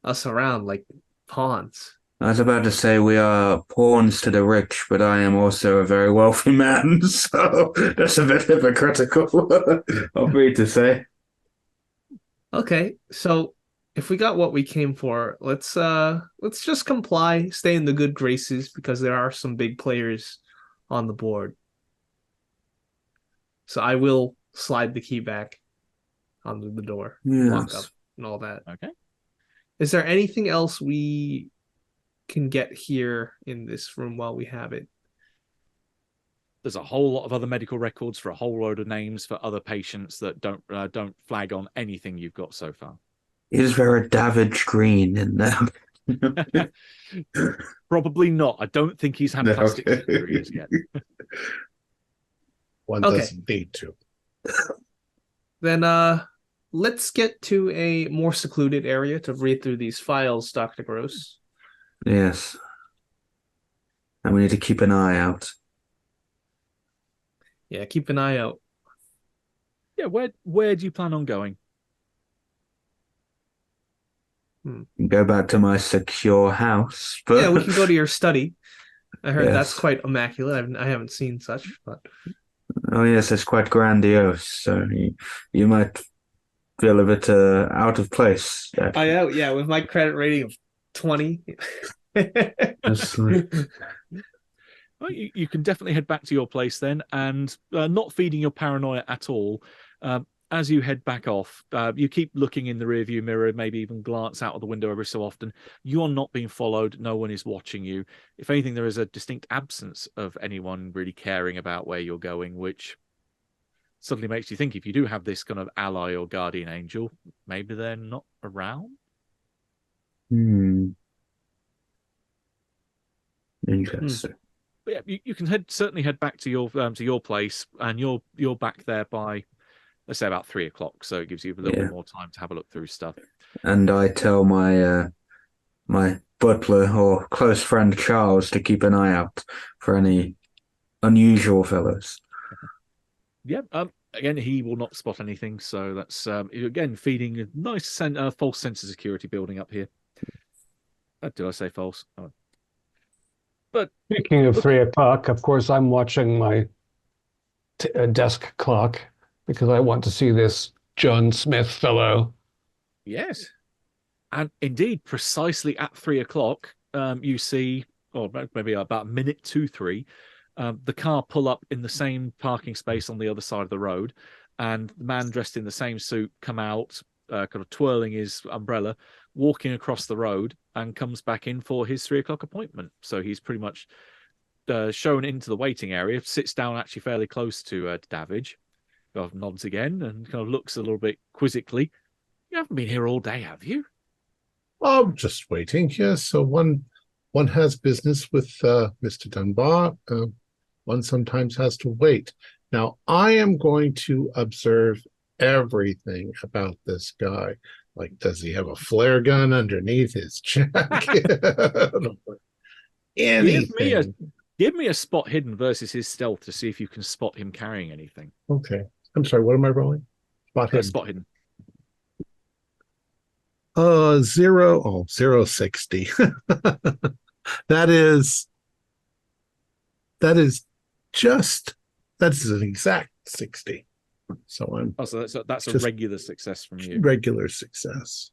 us around like pawns. I was about to say we are pawns to the rich, but I am also a very wealthy man, so that's a bit hypocritical of me to say. Okay, so if we got what we came for, let's just comply, stay in the good graces, because there are some big players on the board. So I will slide the key back onto the door, lock up, and all that. Okay. Is there anything else we can get here in this room while we have it? There's a whole lot of other medical records for a whole load of names for other patients that don't flag on anything you've got so far. Is there a Davidge Green in there? Probably not. I don't think he's had plastic surgeries yet. One doesn't need to. Then let's get to a more secluded area to read through these files, Dr. Gross. Yes. And we need to keep an eye out. Yeah, keep an eye out. Yeah, where do you plan on going? Go back to my secure house. But... Yeah, we can go to your study. I heard that's quite immaculate. I haven't seen such, but... Oh yes, it's quite grandiose. So you might feel a bit out of place. Yeah, with my credit rating of 20. Well, you can definitely head back to your place then, and not feeding your paranoia at all. As you head back off, you keep looking in the rearview mirror, maybe even glance out of the window every so often. You are not being followed. No one is watching you. If anything, there is a distinct absence of anyone really caring about where you're going, which suddenly makes you think if you do have this kind of ally or guardian angel, maybe they're not around. Interesting. But yeah, you can certainly head back to your place, and you're back there by, let's say, about 3 o'clock. So it gives you a little bit more time to have a look through stuff. And I tell my my butler or close friend Charles to keep an eye out for any unusual fellows. Yeah. Again, he will not spot anything. So that's again feeding a nice false sense of security building up here. Did I say false? Oh. But speaking of 3 o'clock, of course, I'm watching my desk clock because I want to see this John Smith fellow. Yes. And indeed, precisely at 3 o'clock, you see, or maybe about a minute 2, 3, the car pull up in the same parking space on the other side of the road, and the man dressed in the same suit come out, kind of twirling his umbrella, walking across the road, and comes back in for his 3 o'clock appointment. So he's pretty much shown into the waiting area, sits down actually fairly close to Davidge, kind of nods again, and kind of looks a little bit quizzically. You haven't been here all day, have you? Oh, just waiting. Yes. So one has business with Mr. Dunbar. One sometimes has to wait. Now, I am going to observe everything about this guy. Like, does he have a flare gun underneath his jacket? Anything. Give me a spot hidden versus his stealth to see if you can spot him carrying anything. Okay. I'm sorry, what am I rolling? Spot hidden. Spot hidden. 060. That is an exact 60. So that's a regular success from you. Regular success.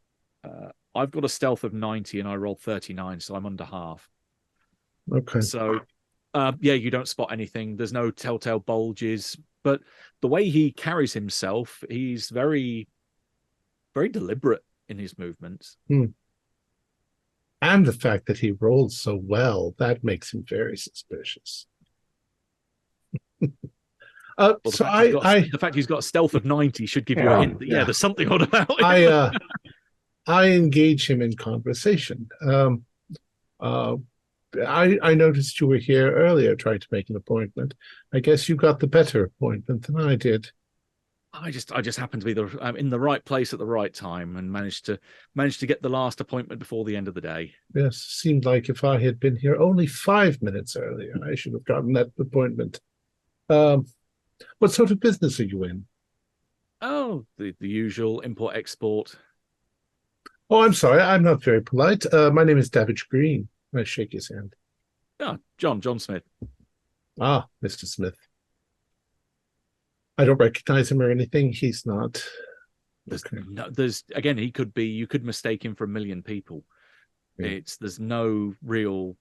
I've got a stealth of 90 and I rolled 39, so I'm under half. Okay. So you don't spot anything. There's no telltale bulges, but the way he carries himself, he's very, very deliberate in his movements. And the fact that he rolls so well, that makes him very suspicious. The fact he's got a stealth of 90 should give you a hint that, there's something odd about him. I engage him in conversation. I noticed you were here earlier trying to make an appointment. I guess you got the better appointment than I did. I just happened to be in the right place at the right time and managed to get the last appointment before the end of the day. Yes, seemed like if I had been here only 5 minutes earlier, I should have gotten that appointment. What sort of business are you in? Oh, the usual import-export. Oh, I'm sorry, I'm not very polite. My name is Davidge Green. I shake his hand. Ah, John Smith. Ah, Mr. Smith. I don't recognize him or anything. He's not. He could be. You could mistake him for a million people. Yeah. There's no real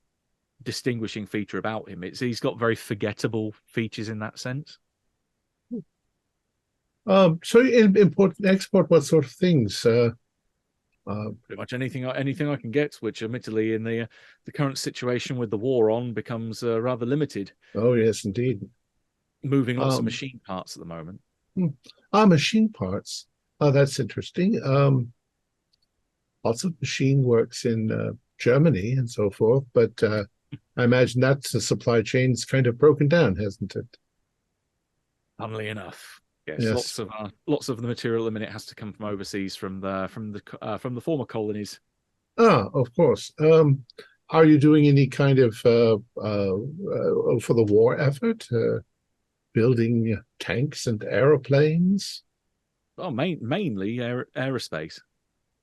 distinguishing feature about him. He's got very forgettable features in that sense. So in import and export, what sort of things? Pretty much anything I can get, which admittedly in the current situation with the war on becomes rather limited. Oh yes, indeed. Moving lots of machine parts at the moment. Machine parts. Oh, that's interesting. Lots of machine works in Germany and so forth, but I imagine that the supply chain's kind of broken down, hasn't it? Funnily enough, yes. Lots of the material at the minute has to come from overseas, from the former colonies. Ah, of course. Are you doing any kind of for the war effort? Building tanks and aeroplanes? Oh, mainly aerospace.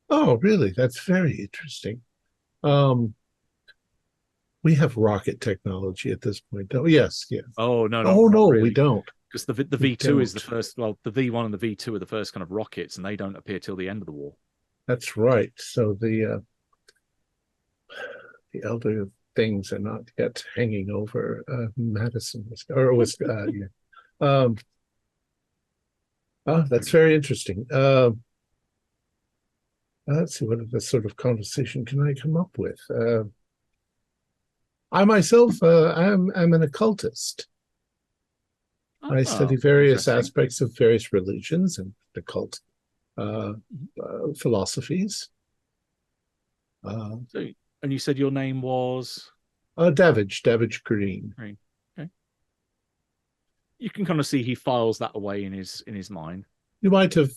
Oh, really? That's very interesting. We have rocket technology at this point, don't we? Yes. Oh, no. Oh, no, really. We don't. Because the V2 is the first, the V1 and the V2 are the first kind of rockets, and they don't appear till the end of the war. That's right. So the elder things are not yet hanging over Madison, or was Oh, that's very interesting. Let's see, what other sort of conversation can I come up with? I myself, I'm an occultist. I study various aspects of various religions and occult philosophies. And you said your name was? Davidge Green. Right. Okay. You can kind of see he files that away in his mind. You might have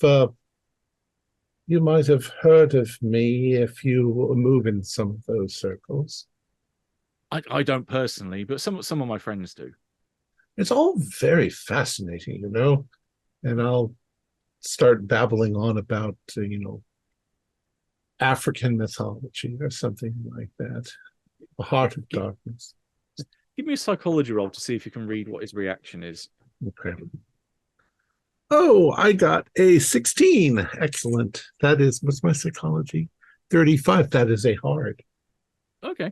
heard of me if you move in some of those circles. I don't personally, but some of my friends do. It's all very fascinating, and I'll start babbling on about, African mythology or something like that. The Heart of Darkness. Give me a psychology roll to see if you can read what his reaction is. Okay. Oh, I got a 16. Excellent. That is, what's my psychology? 35. That is a hard. Okay.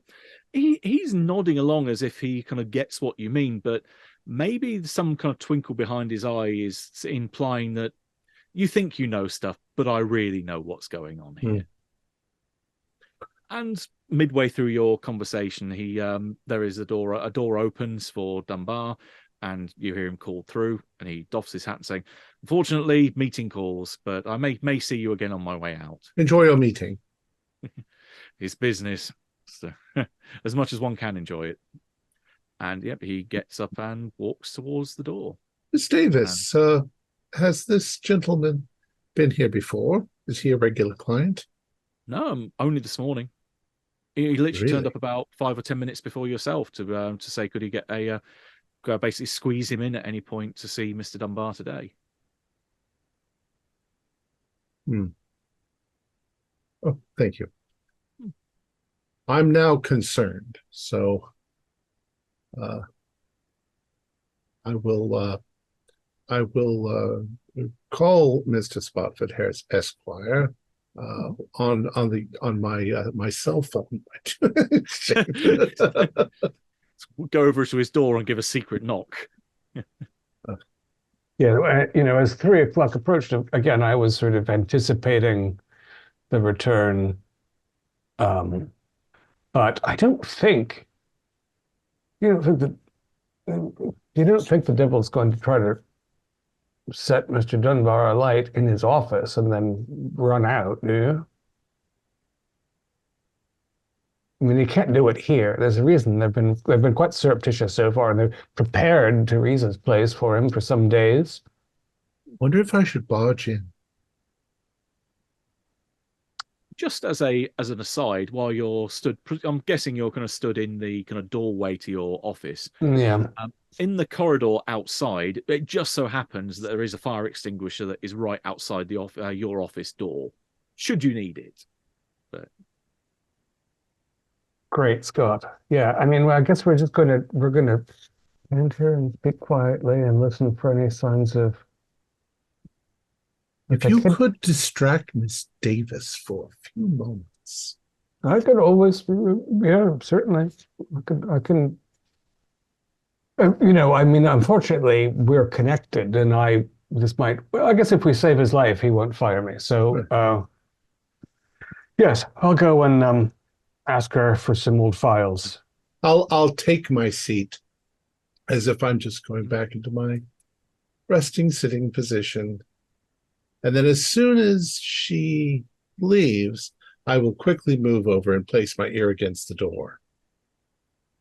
He's nodding along as if he kind of gets what you mean, but maybe some kind of twinkle behind his eye is implying that you think you know stuff, but I really know what's going on here. And midway through your conversation, there is a door opens for Dunbar, and you hear him called through, and he doffs his hat and saying, "Unfortunately, meeting calls, but I may see you again on my way out." Enjoy your meeting. His business, so, as much as one can enjoy it. And yep, he gets up and walks towards the door. Miss Davis, has this gentleman been here before? Is he a regular client? No, only this morning. He literally turned Really? up about 5 or 10 minutes before yourself to say, could he get basically squeeze him in at any point to see Mr. Dunbar today. Oh, thank you. I'm now concerned, so I will call Mr. Spotfoot Harris Esquire on my cell phone. Go over to his door and give a secret knock. Yeah, as 3 o'clock approached, again, I was sort of anticipating the return. But I don't think, you don't think the devil's going to try to set Mr. Dunbar alight in his office and then run out, do you? I mean, he can't do it here. There's a reason they've been quite surreptitious so far, and they've prepared Teresa's place for him for some days. Wonder if I should barge in. Just as an aside, while you're stood, I'm guessing you're kind of stood in the kind of doorway to your office. Yeah. In the corridor outside, it just so happens that there is a fire extinguisher that is right outside your office door, should you need it. But Great, Scott. Yeah, I mean, well, I guess we're gonna stand here and speak quietly and listen for any signs of. If you could distract Miss Davis for a few moments. I could always, yeah, certainly. I can. I mean, unfortunately, we're connected, and I guess if we save his life, he won't fire me. So, yes, I'll go and ask her for some old files. I'll take my seat as if I'm just going back into my resting sitting position. And then as soon as she leaves, I will quickly move over and place my ear against the door.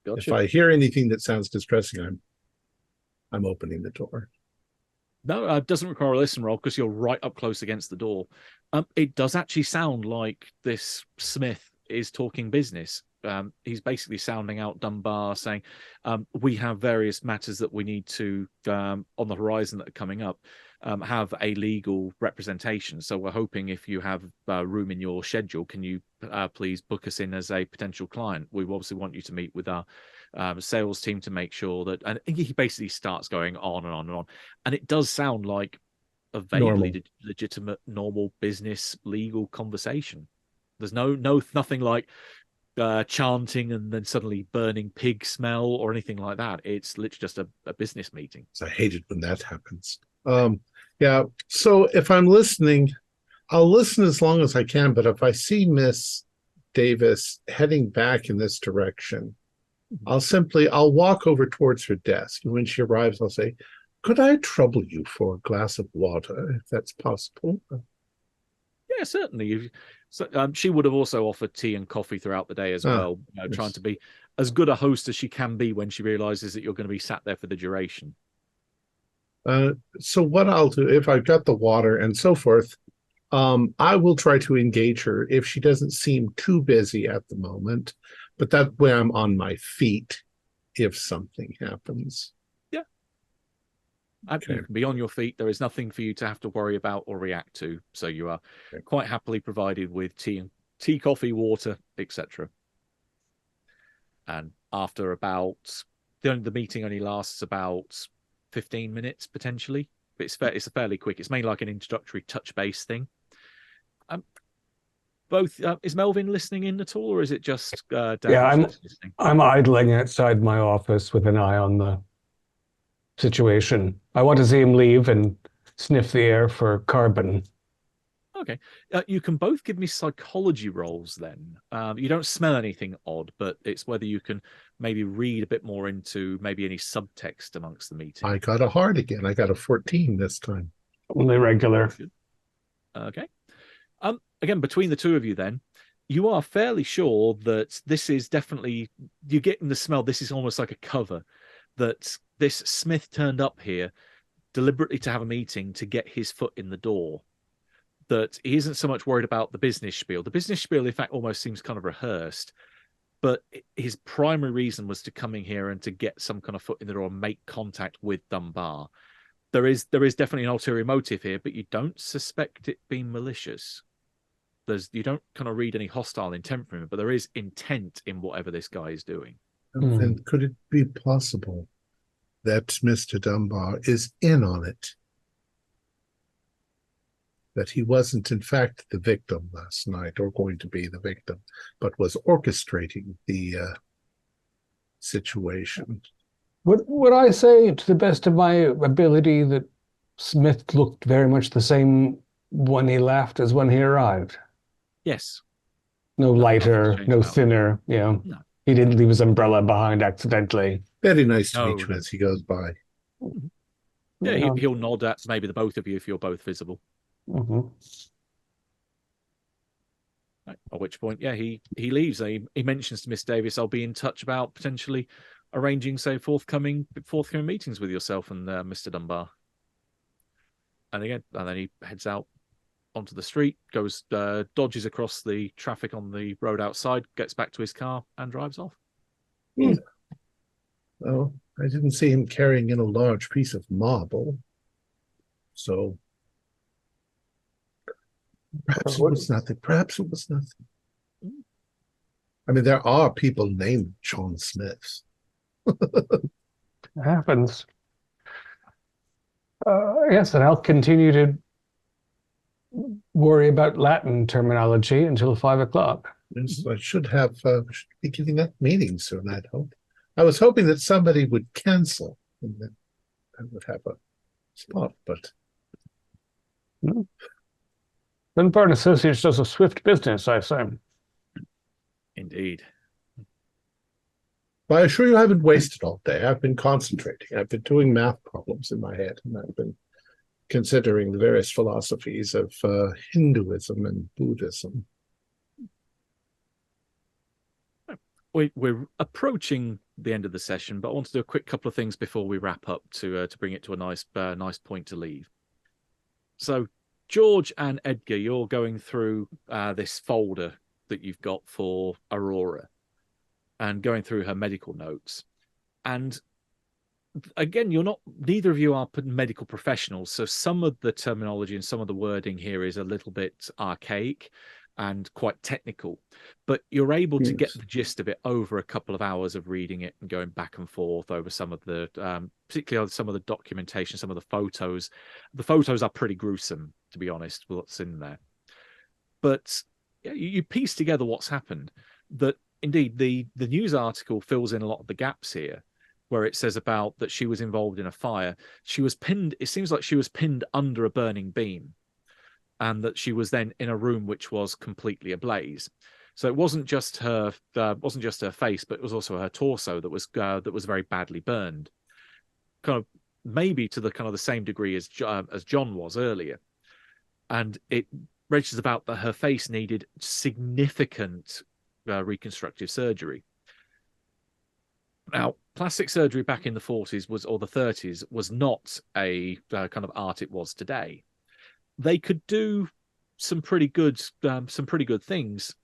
Gotcha. If I hear anything that sounds distressing, I'm opening the door. No, it doesn't require a listen roll because you're right up close against the door. It does actually sound like this Smith is talking business. He's basically sounding out Dunbar, saying, we have various matters that we need to, on the horizon that are coming up, have a legal representation. So we're hoping if you have room in your schedule, can you please book us in as a potential client? We obviously want you to meet with our sales team to make sure that, and he basically starts going on and on and on. And it does sound like a vaguely legitimate, normal business legal conversation. There's nothing like chanting and then suddenly burning pig smell or anything like that. It's literally just a business meeting. I hate it when that happens. Yeah. So if I'm listening, I'll listen as long as I can. But if I see Miss Davis heading back in this direction, I'll walk over towards her desk. And when she arrives, I'll say, could I trouble you for a glass of water, if that's possible? Yeah, certainly. So, she would have also offered tea and coffee throughout the day as well, yes. Trying to be as good a host as she can be when she realizes that you're going to be sat there for the duration. So what I'll do, if I've got the water and so forth, I will try to engage her if she doesn't seem too busy at the moment, but that way I'm on my feet if something happens. Yeah. Okay. You can be on your feet. There is nothing for you to have to worry about or react to. So you are quite happily provided with tea, coffee, water, etc. And after the meeting only lasts about 15 minutes potentially. It's fairly quick. It's mainly like an introductory touch base thing. Both is Melvin listening in at all, or is it just Dan? Yeah, listening? I'm idling outside my office with an eye on the situation. I want to see him leave and sniff the air for carbon. Okay. You can both give me psychology rolls then. You don't smell anything odd, but it's whether you can maybe read a bit more into maybe any subtext amongst the meeting. I got a hard again. I got a 14 this time. Only regular. Good. Okay. Again, between the two of you then, you are fairly sure that this is definitely, you're getting the smell, this is almost like a cover, that this Smith turned up here deliberately to have a meeting to get his foot in the door. That he isn't so much worried about the business spiel. The business spiel, in fact, almost seems kind of rehearsed. But his primary reason was to come in here and to get some kind of foot in the door and make contact with Dunbar. There is definitely an ulterior motive here, but you don't suspect it being malicious. You don't kind of read any hostile intent from him, but there is intent in whatever this guy is doing. And could it be possible that Mr. Dunbar is in on it? That he wasn't, in fact, the victim last night, or going to be the victim, but was orchestrating the situation. Would I say, to the best of my ability, that Smith looked very much the same when he left as when he arrived? Yes. No lighter, no about. thinner. Yeah. No. He didn't leave his umbrella behind accidentally. Very nice to No, meet you no. as he goes by. Yeah, he'll nod at maybe the both of you if you're both visible. Mm-hmm. Right. At which point, yeah, he leaves. He mentions to Miss Davis, "I'll be in touch about potentially arranging, say, forthcoming meetings with yourself and Mr. Dunbar." And then he heads out onto the street, goes dodges across the traffic on the road outside, gets back to his car, and drives off. Well, I didn't see him carrying in a large piece of marble, so perhaps it was nothing. Perhaps it was nothing. I mean, there are people named John Smith. It happens. Yes, and I'll continue to worry about Latin terminology until 5 o'clock. Yes, I should be getting that meeting soon, I'd hope. I was hoping that somebody would cancel and then I would have a spot, but Dunbar & Associates does a swift business, I say. Indeed. I assure you I haven't wasted all day. I've been concentrating. I've been doing math problems in my head, and I've been considering the various philosophies of Hinduism and Buddhism. We're approaching the end of the session, but I want to do a quick couple of things before we wrap up to bring it to a nice point to leave. So, George and Edgar, you're going through this folder that you've got for Aurora and going through her medical notes. And again, neither of you are medical professionals, so some of the terminology and some of the wording here is a little bit archaic and quite technical, but you're able to get the gist of it over a couple of hours of reading it and going back and forth over some of the, particularly some of the documentation, some of the photos. The photos are pretty gruesome, to be honest, with what's in there. But yeah, you piece together what's happened. That indeed the news article fills in a lot of the gaps here, where it says about that she was involved in a fire. She was pinned. It seems like she was pinned under a burning beam, and that she was then in a room which was completely ablaze. So it wasn't just her face, but it was also her torso that was very badly burned, kind of maybe to the kind of the same degree as John was earlier. And it registers about that her face needed significant reconstructive surgery. Now, plastic surgery back in the 40s or the 30s was not a kind of art it was today. They could do some pretty good things,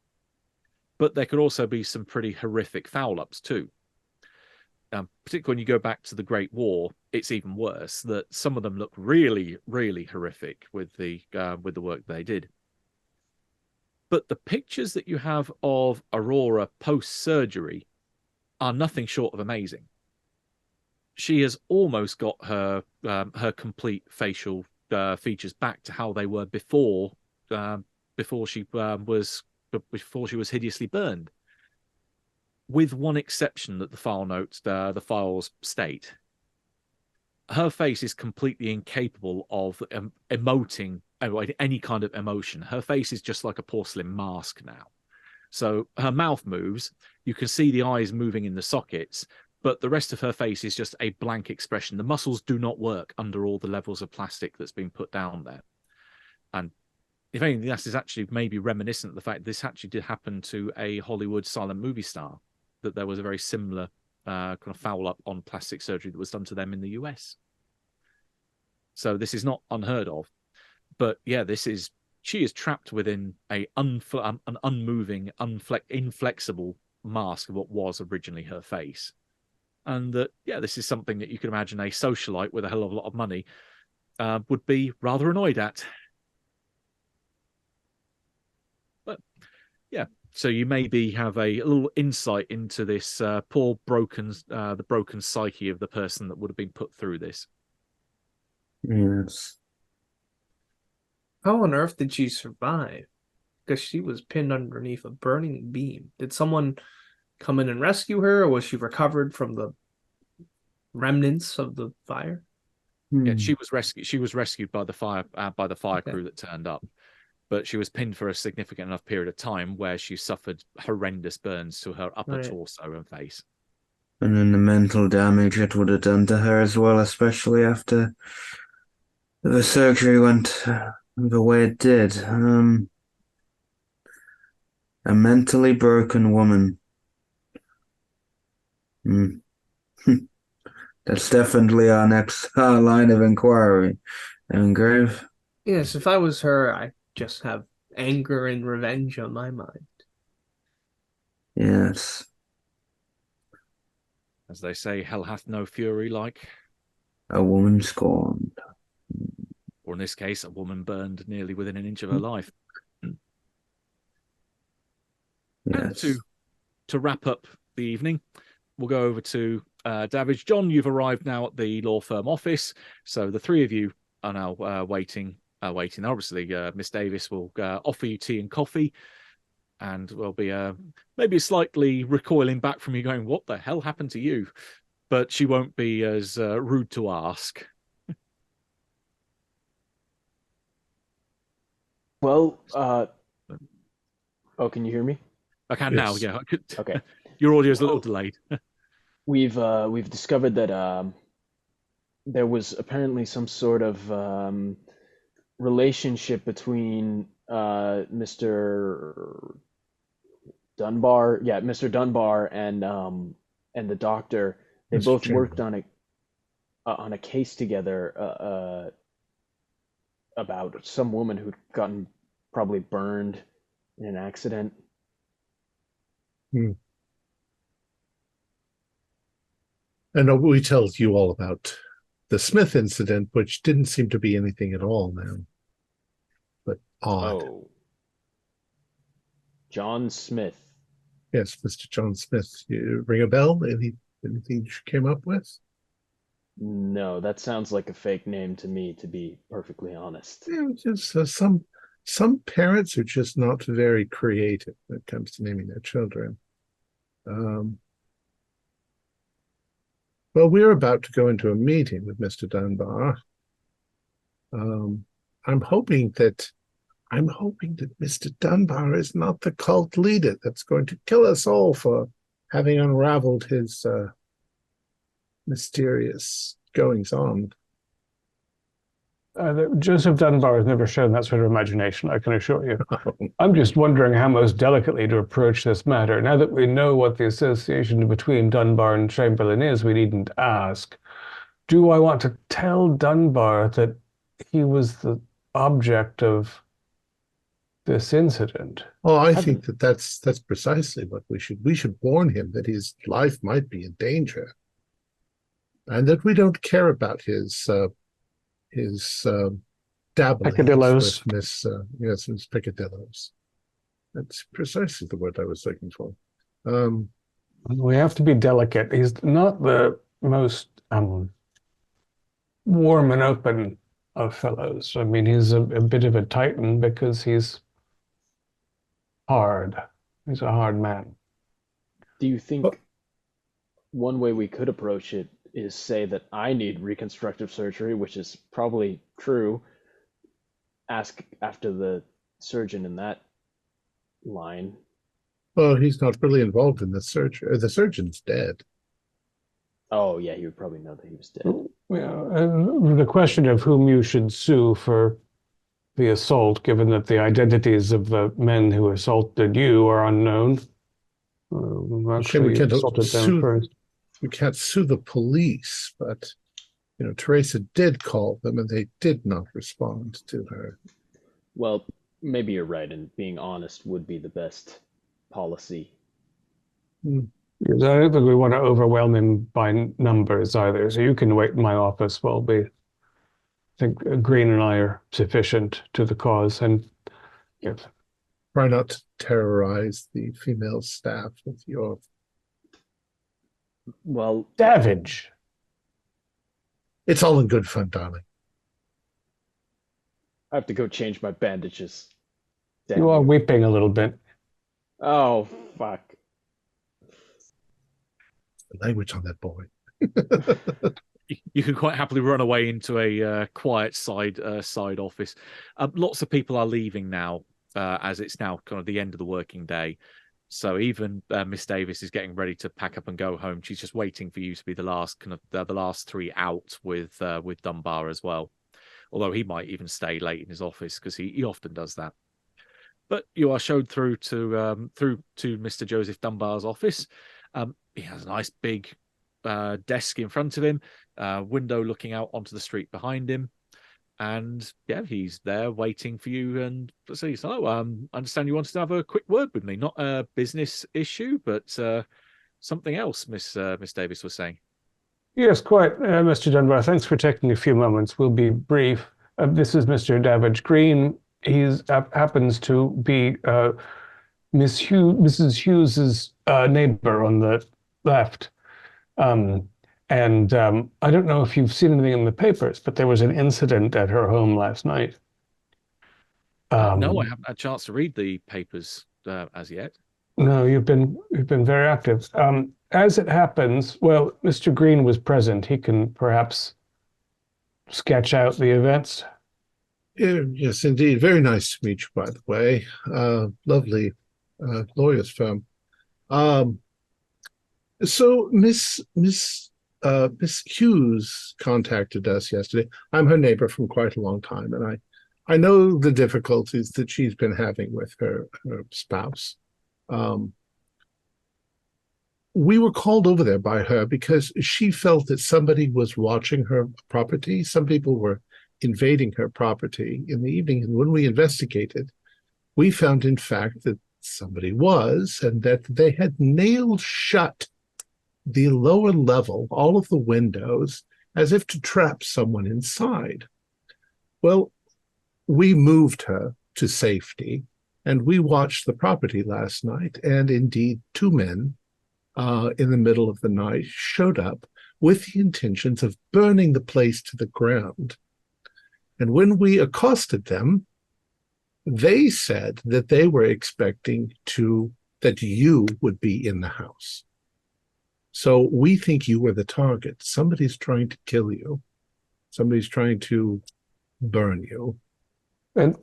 but there could also be some pretty horrific foul-ups too. Particularly when you go back to the Great War, it's even worse. That some of them look really, really horrific with the work they did. But the pictures that you have of Aurora post-surgery are nothing short of amazing. she has almost got her complete facial features back to how they were before she was hideously burned, with one exception that the files state. Her face is completely incapable of emoting any kind of emotion. Her face is just like a porcelain mask now. So her mouth moves, you can see the eyes moving in the sockets, but the rest of her face is just a blank expression. The muscles do not work under all the levels of plastic that's been put down there. And if anything, this is actually maybe reminiscent of the fact this actually did happen to a Hollywood silent movie star, that there was a very similar kind of foul up on plastic surgery that was done to them in the US. So this is not unheard of. But yeah, she is trapped within an unmoving, inflexible mask of what was originally her face. And that, yeah, this is something that you can imagine a socialite with a hell of a lot of money would be rather annoyed at. But yeah, so you maybe have a little insight into this poor the broken psyche of the person that would have been put through this. Yes. How on earth did she survive? Because she was pinned underneath a burning beam. Did someone come in and rescue her, or was she recovered from the remnants of the fire? Yeah, she was rescued. She was rescued by the fire crew that turned up, but she was pinned for a significant enough period of time where she suffered horrendous burns to her upper torso and face. And then the mental damage it would have done to her as well, especially after the surgery went the way it did. A mentally broken woman. That's definitely our next line of inquiry. Grave? Yes, if I was her, I'd just have anger and revenge on my mind. Yes. As they say, hell hath no fury like a woman scorned. Or in this case, a woman burned nearly within an inch of her life. Yes. And to wrap up the evening, we'll go over to Davidge. John, you've arrived now at the law firm office, so the three of you are now waiting. Obviously, Miss Davis will offer you tea and coffee, and will be maybe slightly recoiling back from you, going, "What the hell happened to you?" But she won't be as rude to ask. Well, can you hear me? I can Yes. now. Yeah. Okay. Your audio is a little delayed. We've discovered that there was apparently some sort of relationship between Mr. Dunbar, Mr. Dunbar and the doctor. They Mr. both Chamberlain. worked on a case together about some woman who'd gotten probably burned in an accident. And we tell you all about the Smith incident, which didn't seem to be anything at all now, but odd. Oh, John Smith. Yes, Mr. John Smith. You ring a bell? Anything you came up with? No, that sounds like a fake name to me, to be perfectly honest. Yeah, just some parents are just not very creative when it comes to naming their children. Well, we're about to go into a meeting with Mr. Dunbar. I'm hoping that Mr. Dunbar is not the cult leader that's going to kill us all for having unraveled his mysterious goings on. Joseph Dunbar has never shown that sort of imagination, I can assure you. I'm just wondering how most delicately to approach this matter. Now that we know what the association between Dunbar and Chamberlain is, we needn't ask. Do I want to tell Dunbar that he was the object of this incident? Oh, I think that's precisely what we should warn him that his life might be in danger, and that we don't care about his dabbling Peccadillos. with Miss Peccadillos. That's precisely the word I was looking for. We have to be delicate. He's not the most warm and open of fellows. I mean, he's a bit of a titan because he's hard. He's a hard man. Do you think one way we could approach it is say that I need reconstructive surgery, which is probably true? Ask after the surgeon in that line. Well, he's not really involved in the surgery. The surgeon's dead. Oh, yeah, he would probably know that he was dead. Yeah, the question of whom you should sue for the assault, given that the identities of the men who assaulted you are unknown. Actually, we can't assaulted them first. We can't sue the police, but Teresa did call them, and they did not respond to her. Well, maybe you're right, and being honest would be the best policy. Because I don't think we want to overwhelm him by numbers either. So you can wait in my office while I think Green and I are sufficient to the cause. And try not to terrorize the female staff with your savage. It's all in good fun, darling. I have to go change my bandages. Damn. You are weeping a little bit. Oh, fuck. The language on that boy. You can quite happily run away into a quiet side office. Lots of people are leaving now, as it's now kind of the end of the working day. So even Miss Davis is getting ready to pack up and go home. She's just waiting for you to be the last the last three out with Dunbar as well. Although he might even stay late in his office because he often does that. But you are showed through to Mr. Joseph Dunbar's office. He has a nice big desk in front of him, window looking out onto the street behind him. And yeah, he's there waiting for you. And so, I understand you wanted to have a quick word with me, not a business issue, but something else. Miss Davis was saying. Yes, quite, Mr. Dunbar. Thanks for taking a few moments. We'll be brief. This is Mr. Davidge Green. He happens to be Mrs. Hughes's neighbor on the left. And I don't know if you've seen anything in the papers, but there was an incident at her home last night. No, I haven't had a chance to read the papers as yet. No, you've been very active. As it happens, well, Mr. Green was present. He can perhaps sketch out the events. Yes, indeed. Very nice to meet you, by the way. Lovely lawyer's firm. So Miss Hughes contacted us yesterday. I'm her neighbor from quite a long time, and I know the difficulties that she's been having with her spouse. We were called over there by her because she felt that somebody was watching her property. Some people were invading her property in the evening, and when we investigated, we found, in fact, that somebody was, and that they had nailed shut the lower level, all of the windows, as if to trap someone inside. Well, we moved her to safety, and we watched the property last night, and indeed 2 men in the middle of the night showed up with the intentions of burning the place to the ground. And when we accosted them, they said that they were expecting that you would be in the house. So we think you were the target. Somebody's trying to kill you. Somebody's trying to burn you. And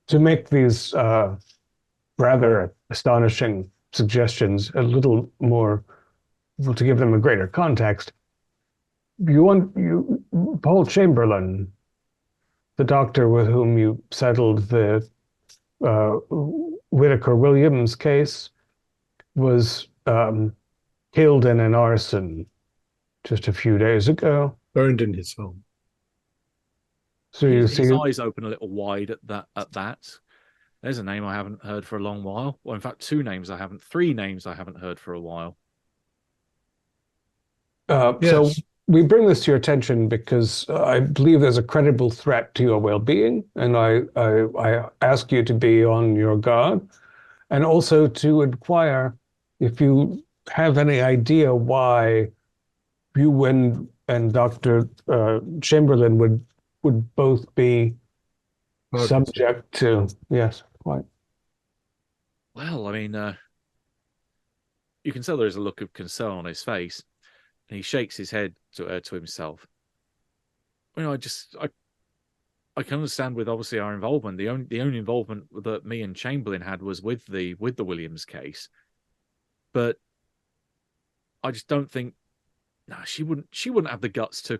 to make these rather astonishing suggestions a little more, to give them a greater context, Paul Chamberlain, the doctor with whom you settled the Whitaker Williams case, was killed in an arson just a few days ago. Burned in his home. So you see his eyes open a little wide at that. There's a name I haven't heard for a long while. Well, in fact, 3 names I haven't heard for a while. Yes. So we bring this to your attention because I believe there's a credible threat to your well-being, and I ask you to be on your guard, and also to inquire if you have any idea why you and Dr. Chamberlain would both be subject to. Yes, quite. Well, I mean, you can tell there's a look of concern on his face, and he shakes his head to himself. You know, I can understand with obviously our involvement. The only involvement that me and Chamberlain had was with the Williams case, but I just don't think. No, she wouldn't have the guts to.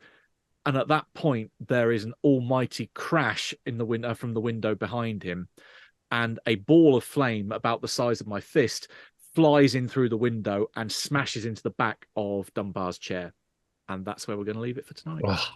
And at that point, there is an almighty crash in the window from the window behind him, and a ball of flame about the size of my fist flies in through the window and smashes into the back of Dunbar's chair. And that's where we're going to leave it for tonight. Oh.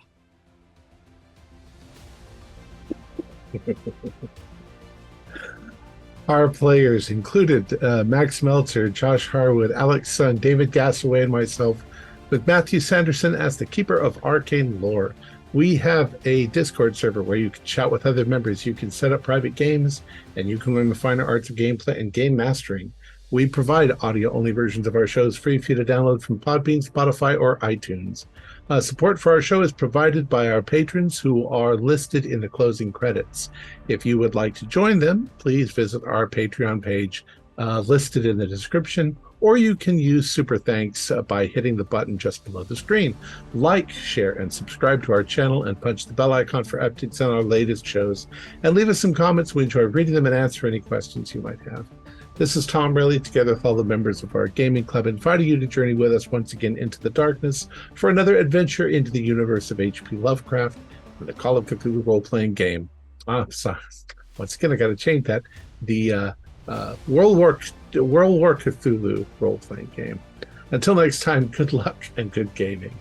Our players included Max Meltzer, Josh Harwood, Alex Sun, David Gassaway, and myself, with Matthew Sanderson as the keeper of arcane lore. We have a Discord server where you can chat with other members. You can set up private games, and you can learn the finer arts of gameplay and game mastering. We provide audio-only versions of our shows free for you to download from Podbean, Spotify, or iTunes. Support for our show is provided by our patrons who are listed in the closing credits. If you would like to join them, please visit our Patreon page listed in the description, or you can use Super Thanks by hitting the button just below the screen. Like, share, and subscribe to our channel, and punch the bell icon for updates on our latest shows. And leave us some comments. We enjoy reading them and answer any questions you might have. This is Thom Raley, together with all the members of our gaming club, inviting you to journey with us once again into the darkness for another adventure into the universe of H.P. Lovecraft and the Call of Cthulhu role-playing game. Sorry. Once again, I got to change that. The World War Cthulhu role-playing game. Until next time, good luck and good gaming.